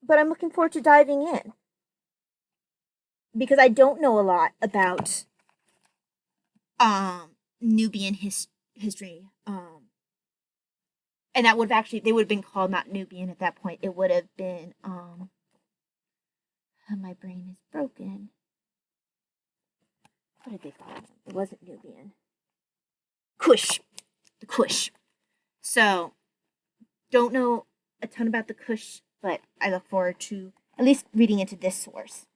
but I'm looking forward to diving in. Because I don't know a lot about Nubian history. And that would have they would have been called not Nubian at that point. It would have been, my brain is broken. What did they call them? It wasn't Nubian. Kush. The Kush. So, don't know a ton about the Kush, but I look forward to at least reading into this source.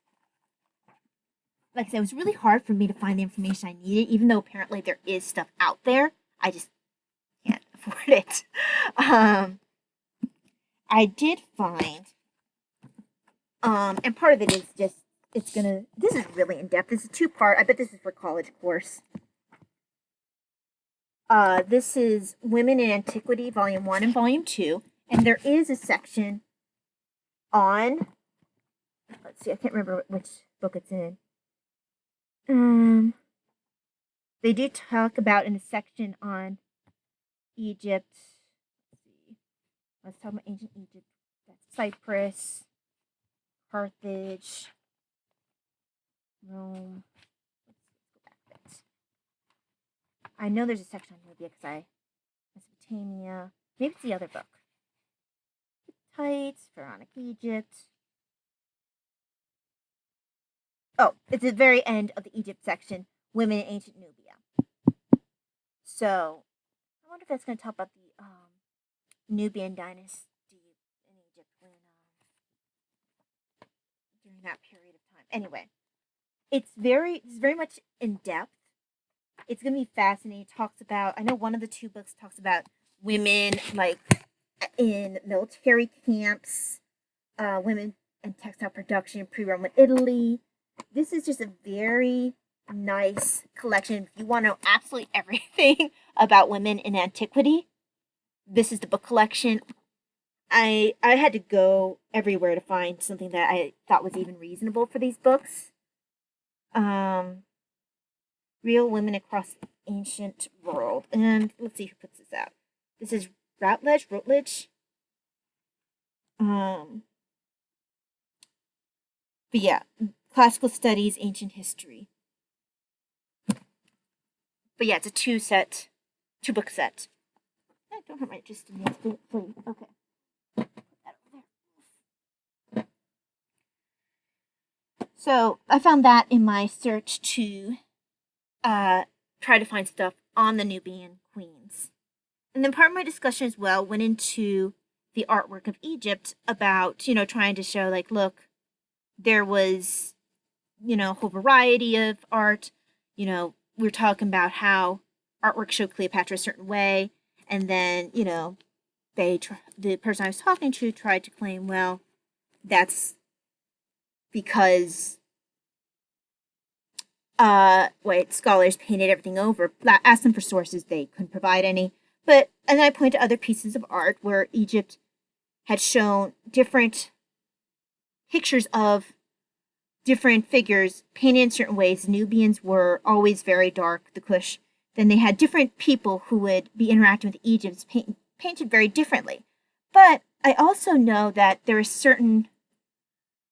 Like I said, it was really hard for me to find the information I needed, even though apparently there is stuff out there. I just can't afford it. I did find, and part of it is just, this is really in-depth. This is a 2-part. I bet this is for college course. This is Women in Antiquity, Volume 1 and Volume 2. And there is a section on, let's see, I can't remember which book it's in. They do talk about in a section on Egypt. Let's see. Let's talk about ancient Egypt. That's Cyprus, Carthage, Rome. Let's go back a bit. I know there's a section on Nubia because Mesopotamia. Maybe it's the other book. Hittites, Pharaonic Egypt. Oh, it's the very end of the Egypt section, Women in Ancient Nubia. So, I wonder if that's going to talk about the Nubian dynasty in Egypt when during that period of time. Anyway, it's very much in depth. It's going to be fascinating. It talks about, I know one of the two books talks about women like in military camps, women and textile production in pre-Roman Italy. This is just a very nice collection. If you want to know absolutely everything about women in antiquity, this is the book collection. I had to go everywhere to find something that I thought was even reasonable for these books. Real Women Across the Ancient World. And let's see who puts this out. This is Routledge. But yeah, Classical Studies, Ancient History. But yeah, it's a two book set. Don't hurt my just in the please. Okay. Put that over there. So I found that in my search to try to find stuff on the Nubian queens. And then part of my discussion as well went into the artwork of Egypt about, trying to show like, look, there was, a whole variety of art. We're talking about how artwork showed Cleopatra a certain way. And then, the person I was talking to tried to claim, well, that's because scholars painted everything over. Asked them for sources, they couldn't provide any. And then I point to other pieces of art where Egypt had shown different pictures of different figures painted in certain ways. Nubians were always very dark, the Kush. Then they had different people who would be interacting with Egypt painted very differently. But I also know that there are certain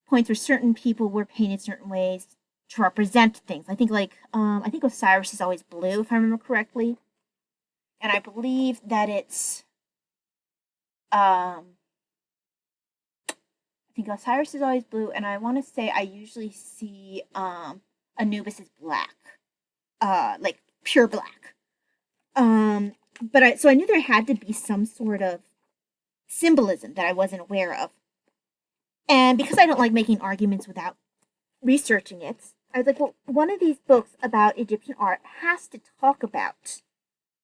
points where certain people were painted certain ways to represent things. I think Osiris is always blue, if I remember correctly. And I believe that it's I think Osiris is always blue, and I want to say I usually see Anubis is black, like pure black. So I knew there had to be some sort of symbolism that I wasn't aware of, and because I don't like making arguments without researching it, I was like, well, one of these books about Egyptian art has to talk about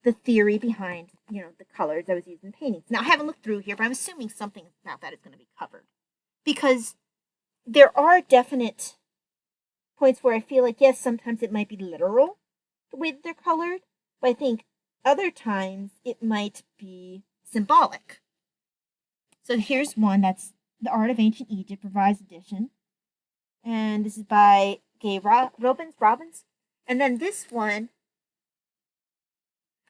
the theory behind, the colors that was used in paintings. Now I haven't looked through here, but I'm assuming something about that is going to be covered. Because there are definite points where I feel like, yes, sometimes it might be literal, the way that they're colored, but I think other times it might be symbolic. So here's one that's The Art of Ancient Egypt, Revised Edition. And this is by Gay Robbins. And then this one,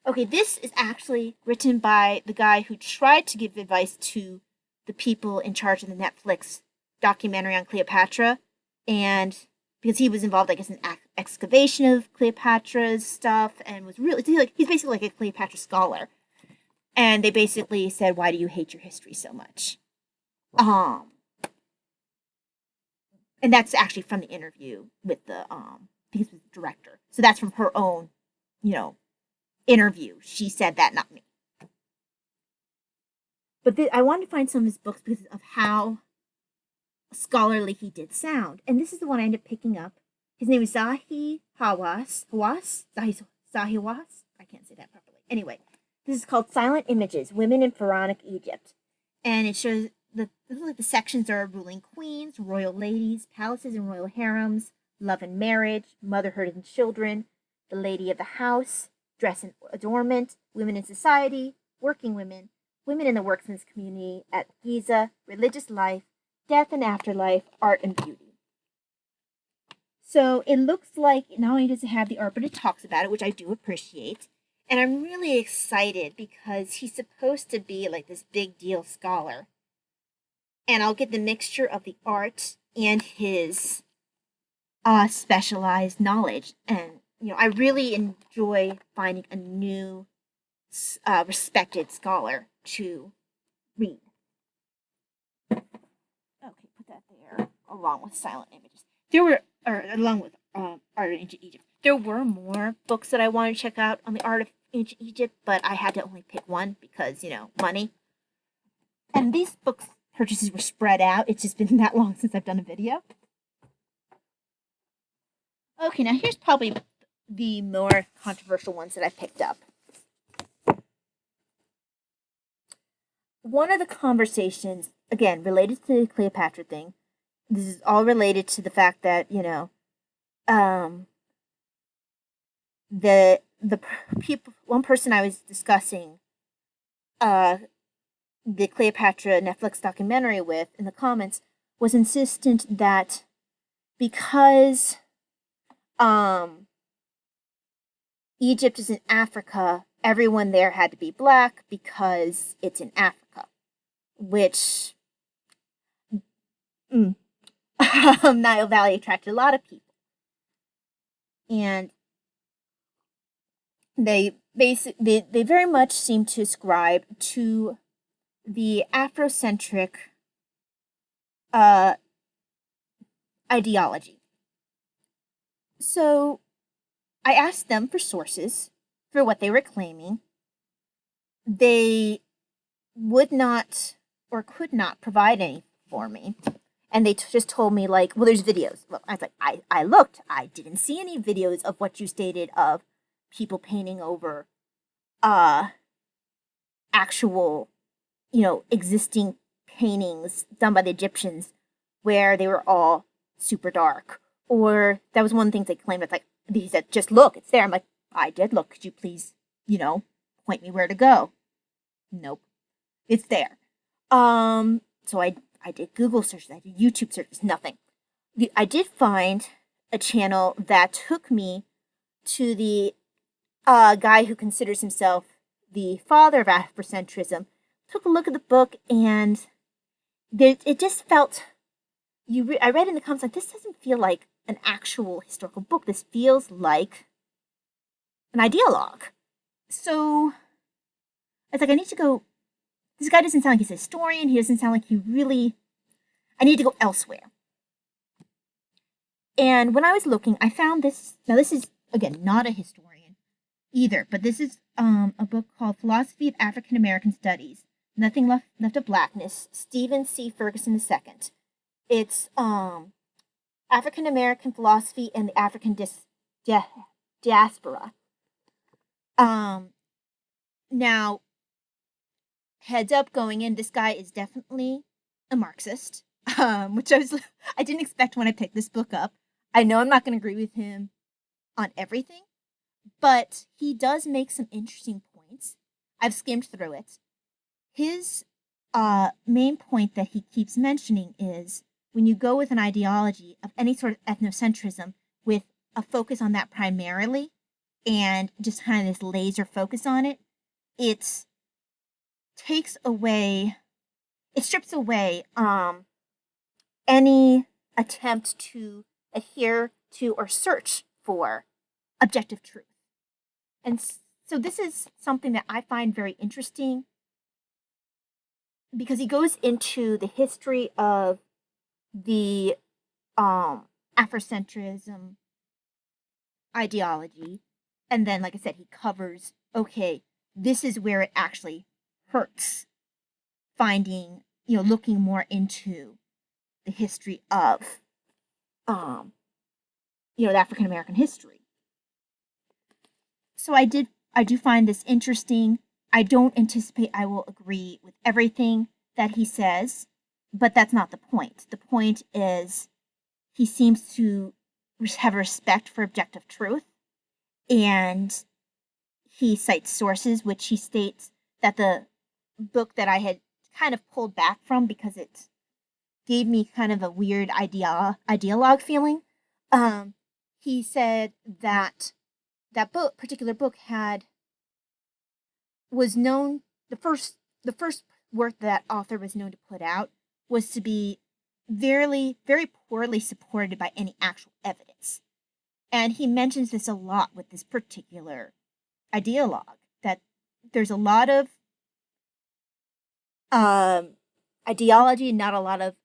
okay, this is actually written by the guy who tried to give advice to the people in charge of the Netflix documentary on Cleopatra, and because he was involved, I guess, in excavation of Cleopatra's stuff, and was really he's basically like a Cleopatra scholar. And they basically said, "Why do you hate your history so much?" And that's actually from the interview with the I think it was the director. So that's from her own, interview. She said that, not me. But I wanted to find some of his books because of how scholarly he did sound. And this is the one I ended up picking up. His name is Zahi Hawass. Zahi Hawass? I can't say that properly. Anyway, this is called Silent Images, Women in Pharaonic Egypt. And it shows the sections are ruling queens, royal ladies, palaces and royal harems, love and marriage, motherhood and children, the lady of the house, dress and adornment, women in society, working women, women in the workmen's community at Giza, religious life, death and afterlife, art and beauty. So it looks like not only does it have the art, but it talks about it, which I do appreciate. And I'm really excited because he's supposed to be like this big deal scholar. And I'll get the mixture of the art and his specialized knowledge. And, I really enjoy finding a new respected scholar to read. Okay, put that there, along with silent images. Along with Art of Ancient Egypt. There were more books that I wanted to check out on the Art of Ancient Egypt, but I had to only pick one because, money. And these books purchases were spread out. It's just been that long since I've done a video. Okay, now here's probably the more controversial ones that I picked up. One of the conversations, again, related to the Cleopatra thing, this is all related to the fact that, the people, one person I was discussing the Cleopatra Netflix documentary with in the comments was insistent that because Egypt is in Africa, everyone there had to be black because it's in Africa, which Nile Valley attracted a lot of people, and they very much seem to ascribe to the Afrocentric ideology. So I asked them for sources for what they were claiming. They would not or could not provide any for me. And they just told me, like, well, there's videos. Well, I was like, I looked. I didn't see any videos of what you stated of people painting over actual, existing paintings done by the Egyptians where they were all super dark. Or that was one of the things they claimed. It's like, he said, just look, it's there. I'm like, I did look. Could you please, point me where to go? Nope. It's there. So I did Google searches, I did YouTube searches, nothing. I did find a channel that took me to the guy who considers himself the father of Afrocentrism. Took a look at the book, and it just felt, I read in the comments, like, this doesn't feel like an actual historical book. This feels like an ideologue. So it's like, I need to go, this guy doesn't sound like he's a historian. He doesn't sound like he really, I need to go elsewhere. And when I was looking, I found this. Now, this is, again, not a historian either, but this is a book called Philosophy of African American Studies, Nothing Left of Blackness, Stephen C. Ferguson II. It's African American philosophy and the African diaspora. Now, heads up going in, this guy is definitely a Marxist, which I didn't expect when I picked this book up. I know I'm not going to agree with him on everything, but he does make some interesting points. I've skimmed through it. His main point that he keeps mentioning is when you go with an ideology of any sort of ethnocentrism with a focus on that primarily and just kind of this laser focus on it, it strips away any attempt to adhere to or search for objective truth. And so this is something that I find very interesting because he goes into the history of the Afrocentrism ideology. And then, like I said, he covers, okay, this is where it actually hurts finding, looking more into the history of, the African American history. So I do find this interesting. I don't anticipate I will agree with everything that he says, but that's not the point. The point is he seems to have respect for objective truth, and he cites sources, which he states that the book that I had kind of pulled back from because it gave me kind of a weird ideologue feeling. He said that particular book was known, the first work that author was known to put out was to be very, very poorly supported by any actual evidence. And he mentions this a lot with this particular ideologue, that there's a lot of ideology and not a lot of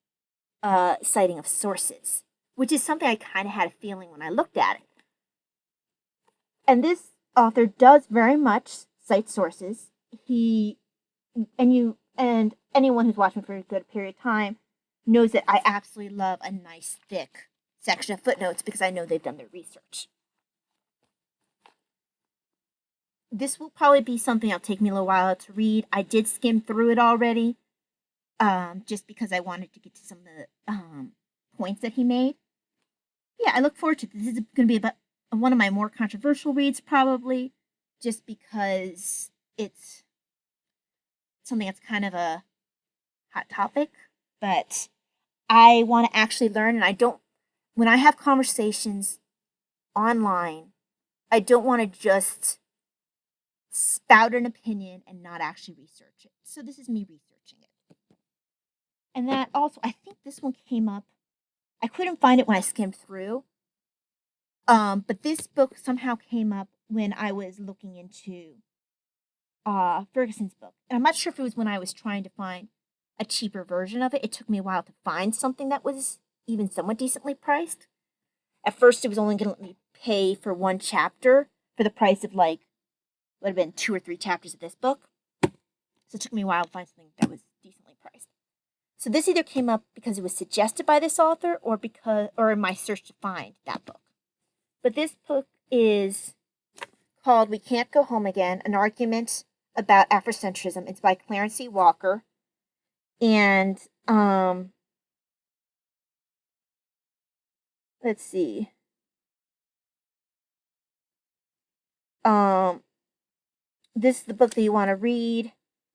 citing of sources, which is something I kind of had a feeling when I looked at it. And this author does very much cite sources. And anyone who's watched me for a good period of time knows that I absolutely love a nice thick section of footnotes because I know they've done their research. This will probably be something that'll take me a little while to read. I did skim through it already, just because I wanted to get to some of the points that he made. Yeah, I look forward to this. This is going to be about one of my more controversial reads, probably, just because it's something that's kind of a hot topic. But I want to actually learn, and when I have conversations online, I don't want to just spout an opinion and not actually research it. So this is me researching it. And that also, I think this one came up. I couldn't find it when I skimmed through. But this book somehow came up when I was looking into Ferguson's book. And I'm not sure if it was when I was trying to find a cheaper version of it. It took me a while to find something that was even somewhat decently priced. At first, it was only going to let me pay for one chapter for the price of would have been 2 or 3 chapters of this book. So it took me a while to find something that was decently priced. So this either came up because it was suggested by this author or in my search to find that book. But this book is called We Can't Go Home Again, An Argument About Afrocentrism. It's by Clarence C. Walker. And let's see. This is the book that you want to read.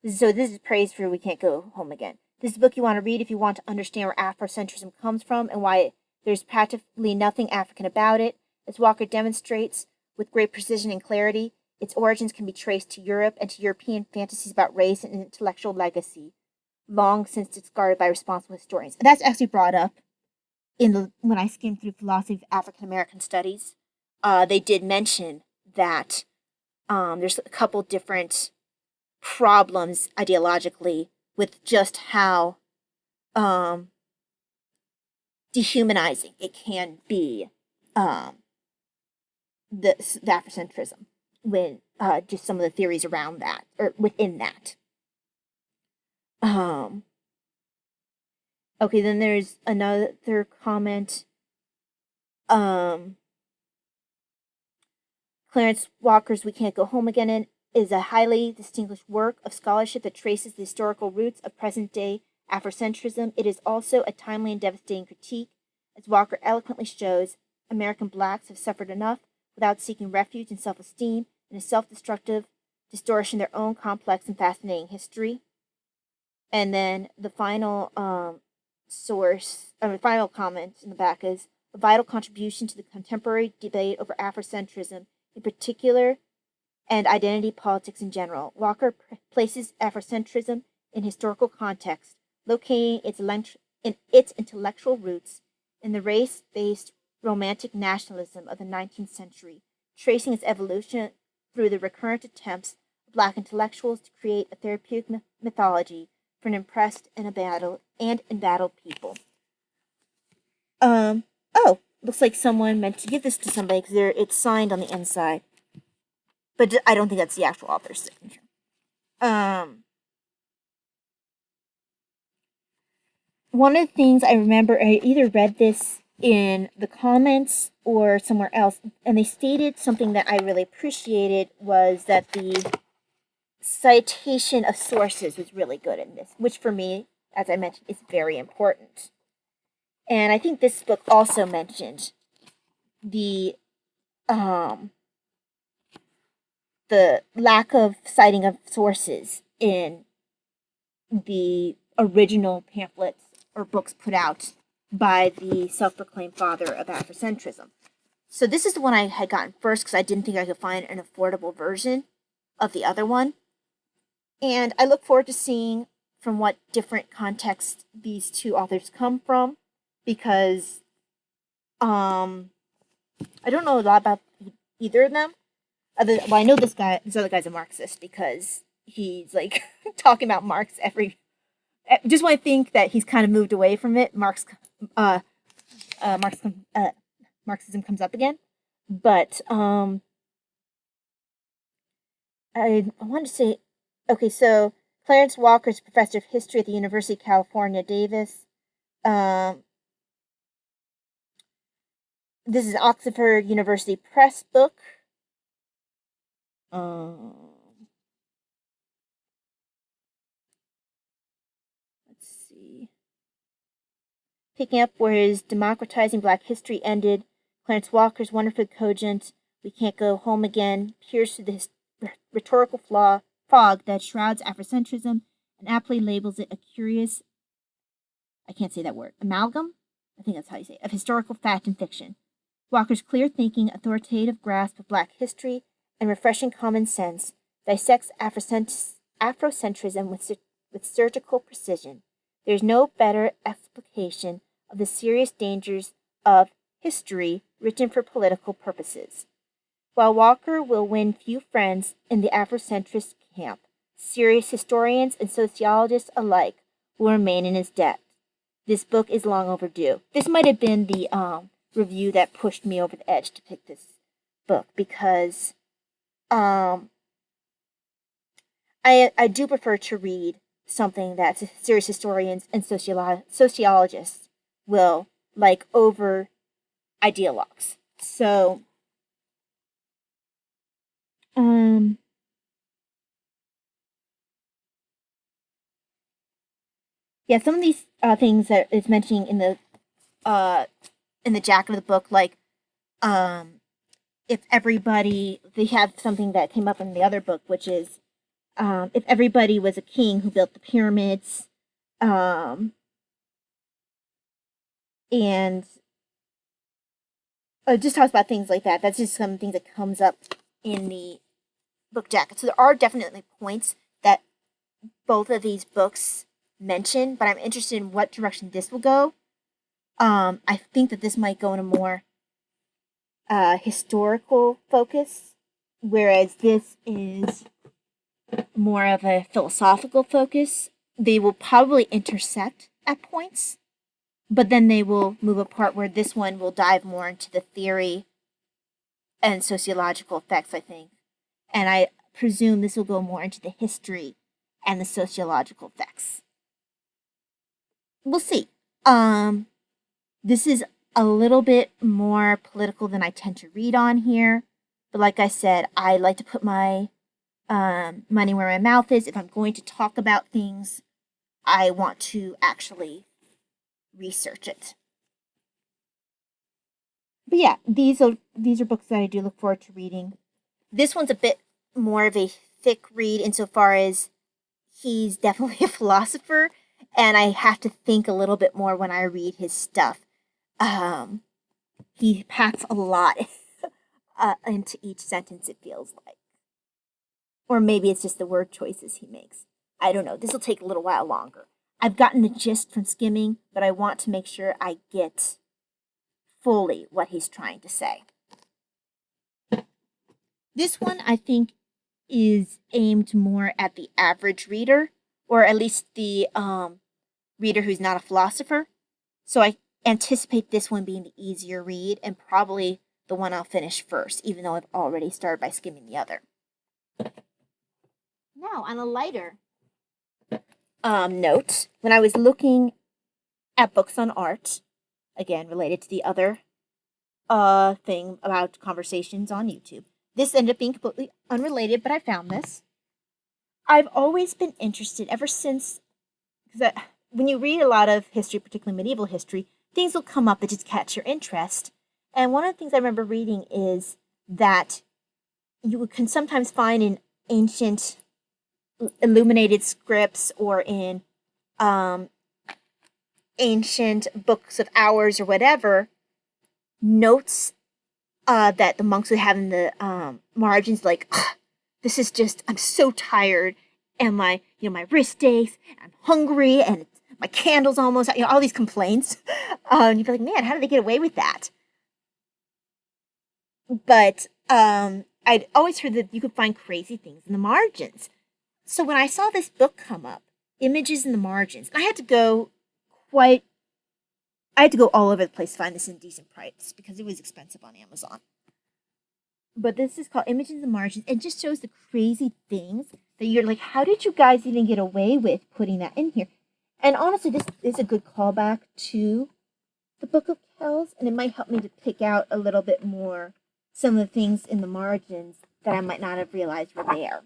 So this is praise for We Can't Go Home Again. This is the book you want to read if you want to understand where Afrocentrism comes from and why there's practically nothing African about it. As Walker demonstrates with great precision and clarity, its origins can be traced to Europe and to European fantasies about race and intellectual legacy, long since discarded by responsible historians. And that's actually brought up when I skimmed through philosophy of African American studies. They did mention that there's a couple different problems ideologically with just how dehumanizing it can be, the Afrocentrism, when just some of the theories around that or within that. Okay, then there's another comment. Clarence Walker's We Can't Go Home Again is a highly distinguished work of scholarship that traces the historical roots of present-day Afrocentrism. It is also a timely and devastating critique. As Walker eloquently shows, American blacks have suffered enough without seeking refuge in self-esteem in a self-destructive distortion of their own complex and fascinating history. And then the final final comment in the back is a vital contribution to the contemporary debate over Afrocentrism in particular and identity politics in general. Walker places Afrocentrism in historical context, locating its intellectual roots in the race-based romantic nationalism of the 19th century, tracing its evolution through the recurrent attempts of Black intellectuals to create a therapeutic mythology for an oppressed and embattled people. Looks like someone meant to give this to somebody because it's signed on the inside. But I don't think that's the actual author's signature. One of the things I remember, I either read this in the comments or somewhere else, and they stated something that I really appreciated was that the citation of sources was really good in this, which for me, as I mentioned, is very important. And I think this book also mentioned the lack of citing of sources in the original pamphlets or books put out by the self-proclaimed father of Afrocentrism. So this is the one I had gotten first because I didn't think I could find an affordable version of the other one. And I look forward to seeing from what different contexts these two authors come from, because I don't know a lot about either of them. Well, I know this other guy's a Marxist because he's like talking about Marx every. Just when I think that he's kind of moved away from it, uh, Marxism comes up again. But I wanted to say, okay, so Clarence Walker is professor of history at the University of California, Davis. This is Oxford University Press book. Let's see. Picking up where his democratizing Black history ended, Clarence Walker's wonderfully cogent "We Can't Go Home Again" peers through the rhetorical fog that shrouds Afrocentrism and aptly labels it a curious, I can't say that word, amalgam? I think that's how you say it, of historical fact and fiction. Walker's clear-thinking, authoritative grasp of Black history and refreshing common sense dissects Afrocentrism with surgical precision. There's no better explication of the serious dangers of history written for political purposes. While Walker will win few friends in the Afrocentrist camp, serious historians and sociologists alike will remain in his debt. This book is long overdue. This might have been the review that pushed me over the edge to pick this book, because I do prefer to read something that serious historians and sociologists will like over ideologues. So, yeah, some of these things that it's mentioning in the jacket of the book, like if everybody, they have something that came up in the other book, which is if everybody was a king who built the pyramids, and just talks about things like that. That's just some things that comes up in the book jacket. So there are definitely points that both of these books mention, but I'm interested in what direction this will go. I think that this might go in a more historical focus, whereas this is more of a philosophical focus. They will probably intersect at points, but then they will move apart, where this one will dive more into the theory and sociological effects, I think. And I presume this will go more into the history and the sociological effects. We'll see. This is a little bit more political than I tend to read on here. But like I said, I like to put my money where my mouth is. If I'm going to talk about things, I want to actually research it. But yeah, these are books that I do look forward to reading. This one's a bit more of a thick read insofar as he's definitely a philosopher, and I have to think a little bit more when I read his stuff. He packs a lot into each sentence, it feels like. Or maybe it's just the word choices he makes. I don't know. This will take a little while longer. I've gotten the gist from skimming, but I want to make sure I get fully what he's trying to say. This one, I think, is aimed more at the average reader, or at least the reader who's not a philosopher. So I anticipate this one being the easier read, and probably the one I'll finish first, even though I've already started by skimming the other. Now, on a lighter note, when I was looking at books on art, again, related to the other thing about conversations on YouTube, this ended up being completely unrelated, but I found this. I've always been interested ever since, because when you read a lot of history, particularly medieval history, things will come up that just catch your interest. And one of the things I remember reading is that you can sometimes find in ancient illuminated scripts or in ancient books of hours or whatever, notes that the monks would have in the margins, like, this is just, I'm so tired, and my wrist aches, I'm hungry, and my candle's almost out, all these complaints. You'd be like, man, how did they get away with that? But I'd always heard that you could find crazy things in the margins. So when I saw this book come up, Images in the Margins, I had to go all over the place to find this in decent price because it was expensive on Amazon. But this is called Images in the Margins. It just shows the crazy things that you're like, how did you guys even get away with putting that in here? And honestly, this is a good callback to the Book of Kells, and it might help me to pick out a little bit more some of the things in the margins that I might not have realized were there.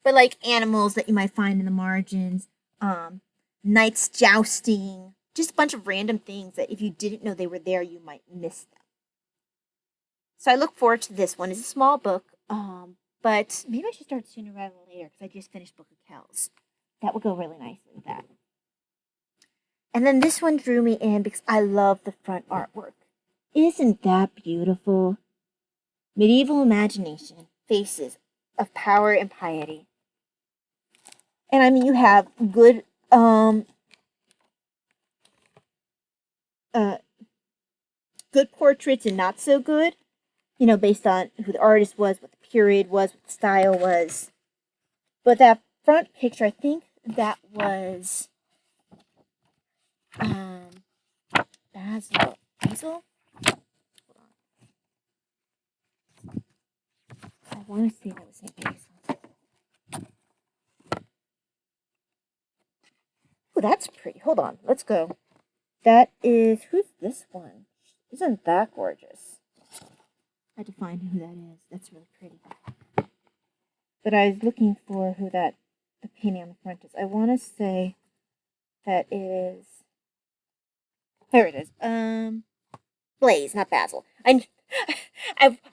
But like animals that you might find in the margins, knights jousting, just a bunch of random things that if you didn't know they were there, you might miss them. So I look forward to this one. It's a small book, but maybe I should start sooner rather than later because I just finished Book of Kells. That would go really nicely with that. And then this one drew me in because I love the front artwork. Isn't that beautiful? Medieval imagination, faces of power and piety. And I mean, you have good, good portraits and not so good, based on who the artist was, what the period was, what the style was. But that front picture, I think that was Basil. Hold on. I want to say that was St. Basil. Oh, that's pretty. Hold on. Let's go. That is... Who's this one? Isn't that gorgeous? I had to find who that is. That's really pretty. But I was looking for who the painting on the front is. I want to say that is... There it is. Blaze, not Basil. I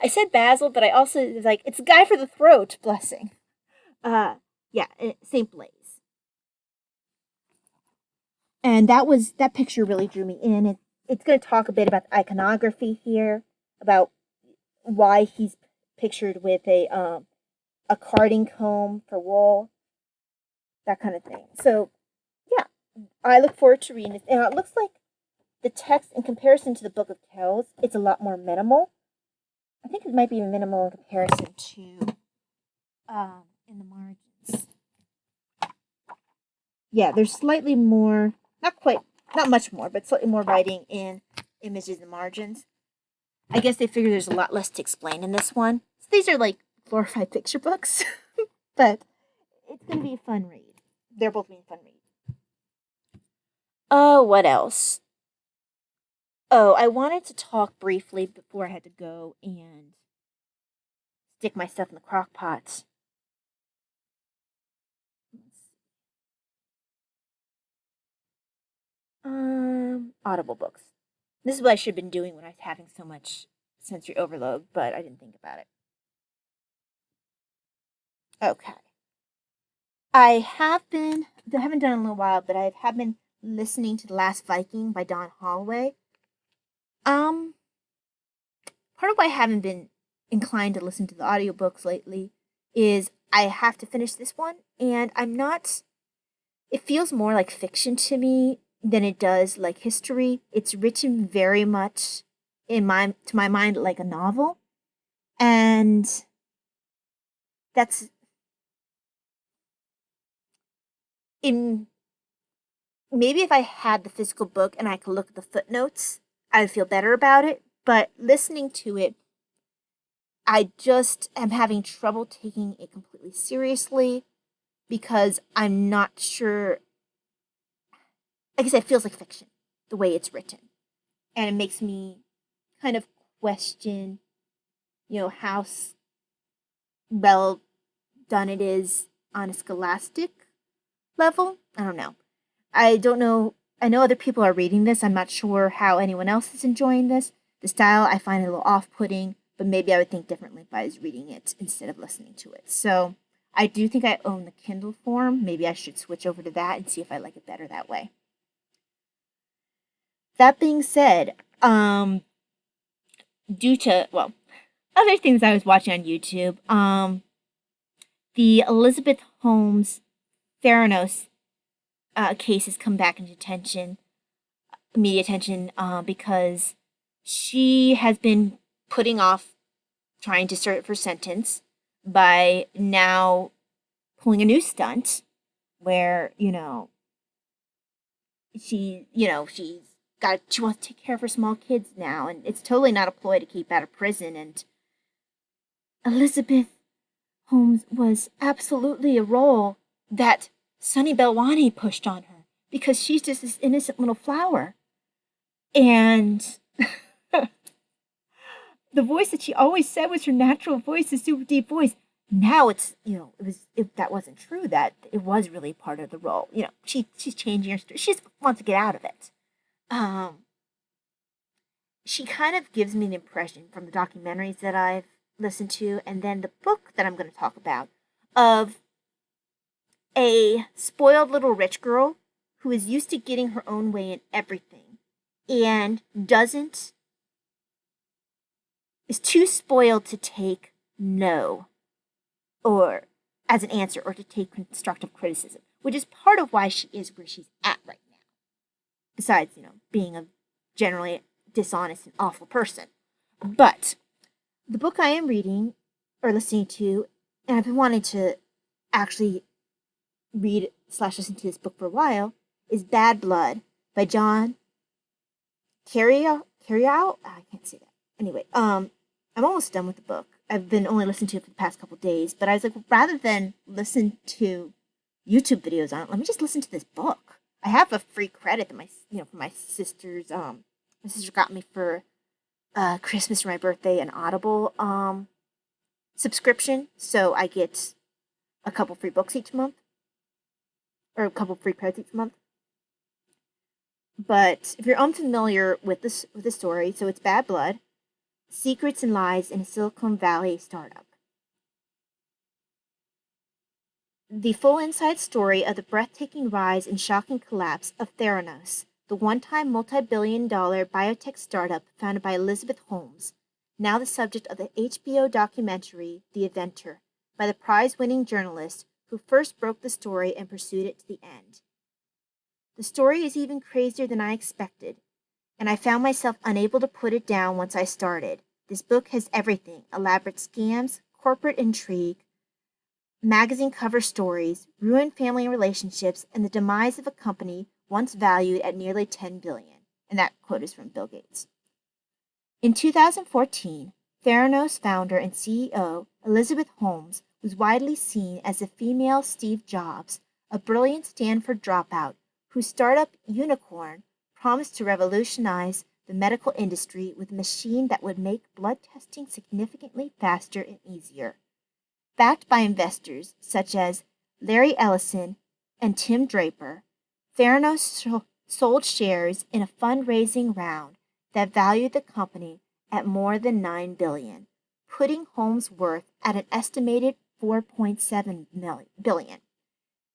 said Basil, but I also was like, it's a guy for the throat, blessing. Yeah, Saint Blaze. And that picture really drew me in. It's going to talk a bit about the iconography here, about why he's pictured with a carding comb for wool, that kind of thing. So, yeah, I look forward to reading this. And it looks like the text, in comparison to the Book of Kells, it's a lot more minimal. I think it might be minimal in comparison to in the margins. Yeah, there's slightly more, not much more, but slightly more writing in Images in the Margins. I guess they figure there's a lot less to explain in this one. So these are like glorified picture books, but it's going to be a fun read. They're both being fun reads. What else? Oh, I wanted to talk briefly before I had to go and stick my stuff in the crock pot. Audible books. This is what I should have been doing when I was having so much sensory overload, but I didn't think about it. Okay. I haven't done it in a little while, but I have been listening to The Last Viking by Don Holloway. Part of why I haven't been inclined to listen to the audiobooks lately is I have to finish this one, and it feels more like fiction to me than it does like history. It's written very much to my mind like a novel, and that's maybe if I had the physical book and I could look at the footnotes, I would feel better about it. But listening to it, I just am having trouble taking it completely seriously because I'm not sure. I guess it feels like fiction, the way it's written. And it makes me kind of question, how well done it is on a scholastic level. I don't know. I don't know. I know other people are reading this. I'm not sure how anyone else is enjoying this. The style I find a little off-putting, but maybe I would think differently if I was reading it instead of listening to it. So I do think I own the Kindle form. Maybe I should switch over to that and see if I like it better that way. That being said, due to, other things I was watching on YouTube, the Elizabeth Holmes Theranos case has come back into media attention, because she has been putting off trying to serve her sentence by now pulling a new stunt where, she wants to take care of her small kids now, and it's totally not a ploy to keep out of prison. And Elizabeth Holmes was absolutely a role that Sunny Belwani pushed on her because she's just this innocent little flower. And the voice that she always said was her natural voice, a super deep voice. Now it's, that wasn't true, that it was really part of the role. She's changing her story. She just wants to get out of it. She kind of gives me an impression from the documentaries that I've listened to, and then the book that I'm going to talk about, of a spoiled little rich girl who is used to getting her own way in everything and is too spoiled to take no or as an answer or to take constructive criticism, which is part of why she is where she's at right now. Besides, being a generally dishonest and awful person. But the book I am reading or listening to, and I've been wanting to actually read/listen to this book for a while, is Bad Blood by John Carreyrou. I can't say that. Anyway, I'm almost done with the book. I've been only listening to it for the past couple days, but I was like, rather than listen to YouTube videos on it, let me just listen to this book. I have a free credit that for my sister's, my sister got me for Christmas or my birthday, an Audible subscription, so I get a couple free books each month, or a couple free credits each month. But if you're unfamiliar with the story, so it's Bad Blood, Secrets and Lies in a Silicon Valley Startup. The full inside story of the breathtaking rise and shocking collapse of Theranos, the one-time multi-billion-dollar biotech startup founded by Elizabeth Holmes, now the subject of the HBO documentary The Inventor, by the prize-winning journalist who first broke the story and pursued it to the end. The story is even crazier than I expected, and I found myself unable to put it down once I started. This book has everything: elaborate scams, corporate intrigue, magazine cover stories, ruined family relationships, and the demise of a company once valued at nearly $10 billion. And that quote is from Bill Gates. In 2014, Theranos founder and CEO Elizabeth Holmes was widely seen as the female Steve Jobs, a brilliant Stanford dropout whose startup Unicorn promised to revolutionize the medical industry with a machine that would make blood testing significantly faster and easier. Backed by investors such as Larry Ellison and Tim Draper, Theranos sold shares in a fundraising round that valued the company at more than $9 billion, putting Holmes' worth at an estimated $4.7 billion.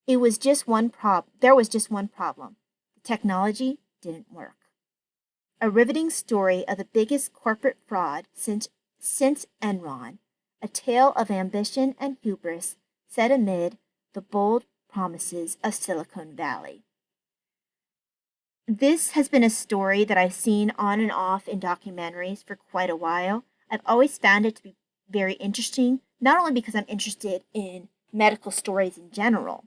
There was just one problem. The technology didn't work. A riveting story of the biggest corporate fraud since Enron, a tale of ambition and hubris set amid the bold promises of Silicon Valley. This has been a story that I've seen on and off in documentaries for quite a while. I've always found it to be very interesting, not only because I'm interested in medical stories in general,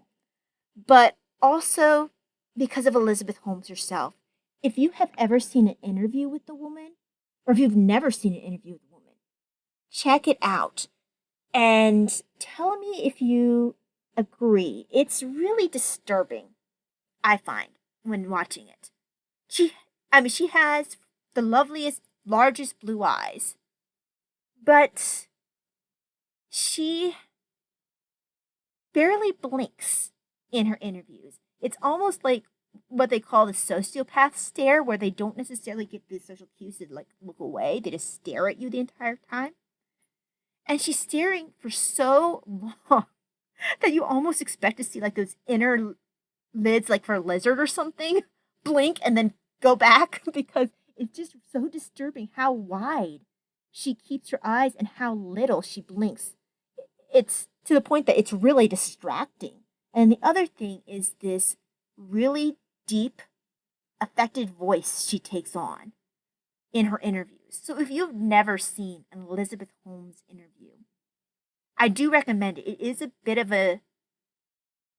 but also because of Elizabeth Holmes herself. If you have ever seen an interview with the woman, or if you've never seen an interview with the woman, check it out and tell me if you agree. It's really disturbing, I find, when watching it. She has the loveliest, largest blue eyes, but she barely blinks in her interviews. It's almost like what they call the sociopath stare, where they don't necessarily get the social cues to look away. They just stare at you the entire time. And she's staring for so long that you almost expect to see those inner lids, for a lizard or something, blink and then go back, because it's just so disturbing how wide she keeps her eyes and how little she blinks. It's to the point that it's really distracting. And the other thing is this really deep, affected voice she takes on in her interviews. So if you've never seen an Elizabeth Holmes interview, I do recommend it. It is a bit of an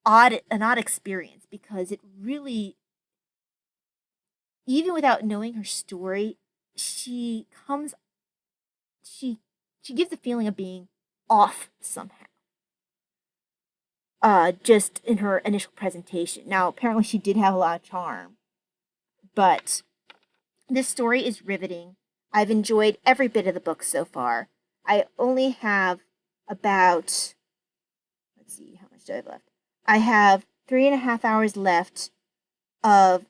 odd experience because it really, even without knowing her story, she gives the feeling of being off somehow. Just in her initial presentation. Now, apparently she did have a lot of charm, but this story is riveting. I've enjoyed every bit of the book so far. I only have about, let's see, how much do I have left? I have 3.5 hours left of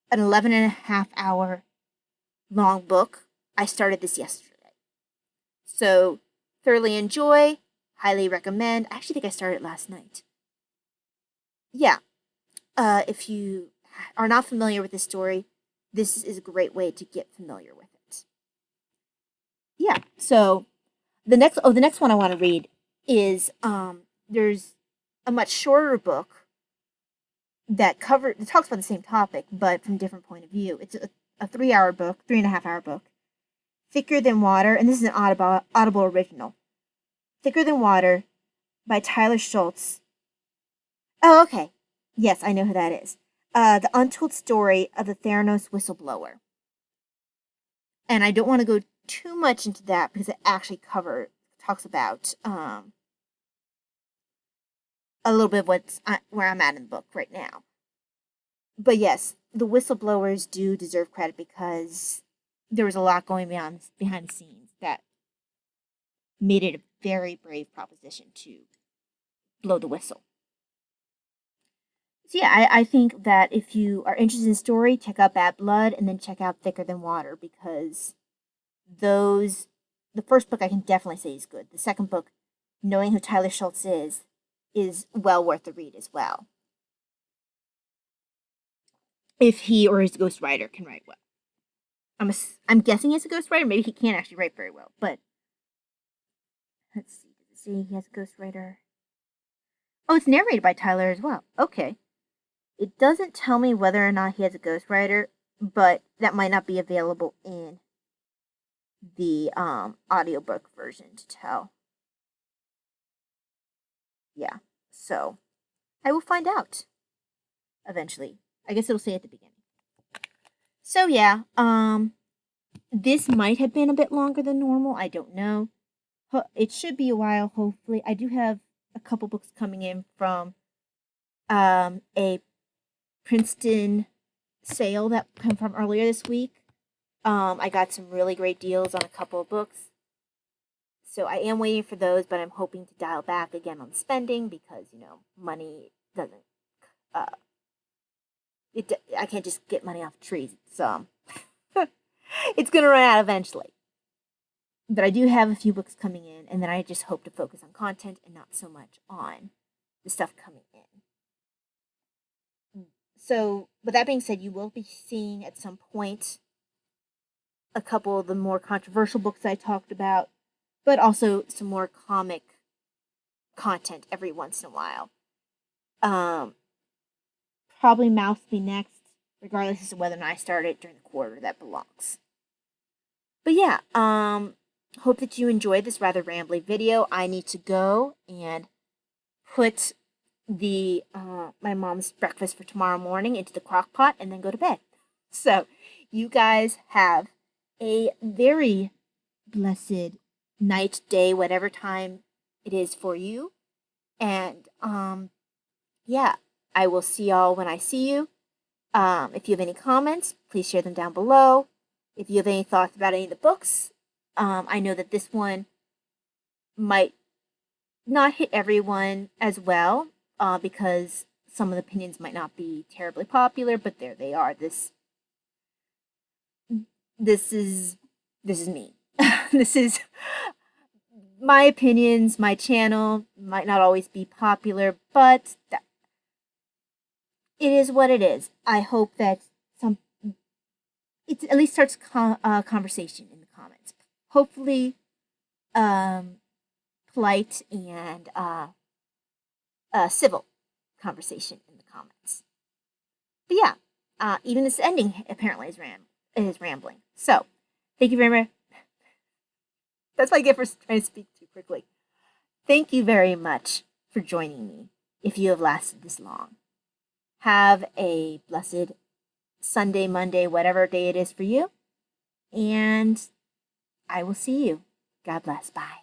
an 11.5 hour long book. I started this yesterday. So, thoroughly enjoy, highly recommend. I actually think I started last night. Yeah, if you are not familiar with this story, this is a great way to get familiar with it. Yeah, so the next one I want to read is there's a much shorter book that talks about the same topic but from a different point of view. It's a 3-hour book, 3.5 hour book, Thicker Than Water, and this is an Audible original. Thicker Than Water by Tyler Schultz. Oh, okay. Yes, I know who that is. The Untold Story of the Theranos Whistleblower. And I don't want to go too much into that because it actually talks about a little bit of where I'm at in the book right now. But yes, the whistleblowers do deserve credit because there was a lot going behind the scenes that made it a very brave proposition to blow the whistle. So yeah, I think that if you are interested in story, check out Bad Blood and then check out Thicker Than Water because the first book I can definitely say is good. The second book, knowing who Tyler Schultz is well worth the read as well. If he or his ghostwriter can write well. I'm guessing he's a ghostwriter. Maybe he can't actually write very well, but let's see. Does it say he has a ghostwriter? Oh, it's narrated by Tyler as well. Okay. It doesn't tell me whether or not he has a ghostwriter, but that might not be available in the audiobook version to tell. Yeah, so I will find out eventually. I guess it'll say at the beginning. So yeah, this might have been a bit longer than normal. I don't know. It should be a while, hopefully. I do have a couple books coming in from a Princeton sale that came from earlier this week. I got some really great deals on a couple of books. So I am waiting for those, but I'm hoping to dial back again on spending because, money doesn't, I can't just get money off trees. It's, it's going to run out eventually. But I do have a few books coming in, and then I just hope to focus on content and not so much on the stuff coming in. So, with that being said, you will be seeing at some point a couple of the more controversial books I talked about, but also some more comic content every once in a while. Probably Mouse be next, regardless as to whether or not I start it during the quarter that belongs. But yeah, hope that you enjoyed this rather rambly video. I need to go and put the my mom's breakfast for tomorrow morning into the crock pot and then go to bed. So you guys have a very blessed night, day, whatever time it is for you. And yeah, I will see y'all when I see you. If you have any comments, please share them down below. If you have any thoughts about any of the books, I know that this one might not hit everyone as well, because some of the opinions might not be terribly popular, but there they are. This is me. This is my opinions. My channel might not always be popular, but it is what it is. I hope that it at least starts conversation in the comments. Hopefully, polite and civil conversation in the comments. But yeah, even this ending apparently is rambling. So, thank you very much. That's what I get for trying to speak too quickly. Thank you very much for joining me, if you have lasted this long. Have a blessed Sunday, Monday, whatever day it is for you, and I will see you. God bless. Bye.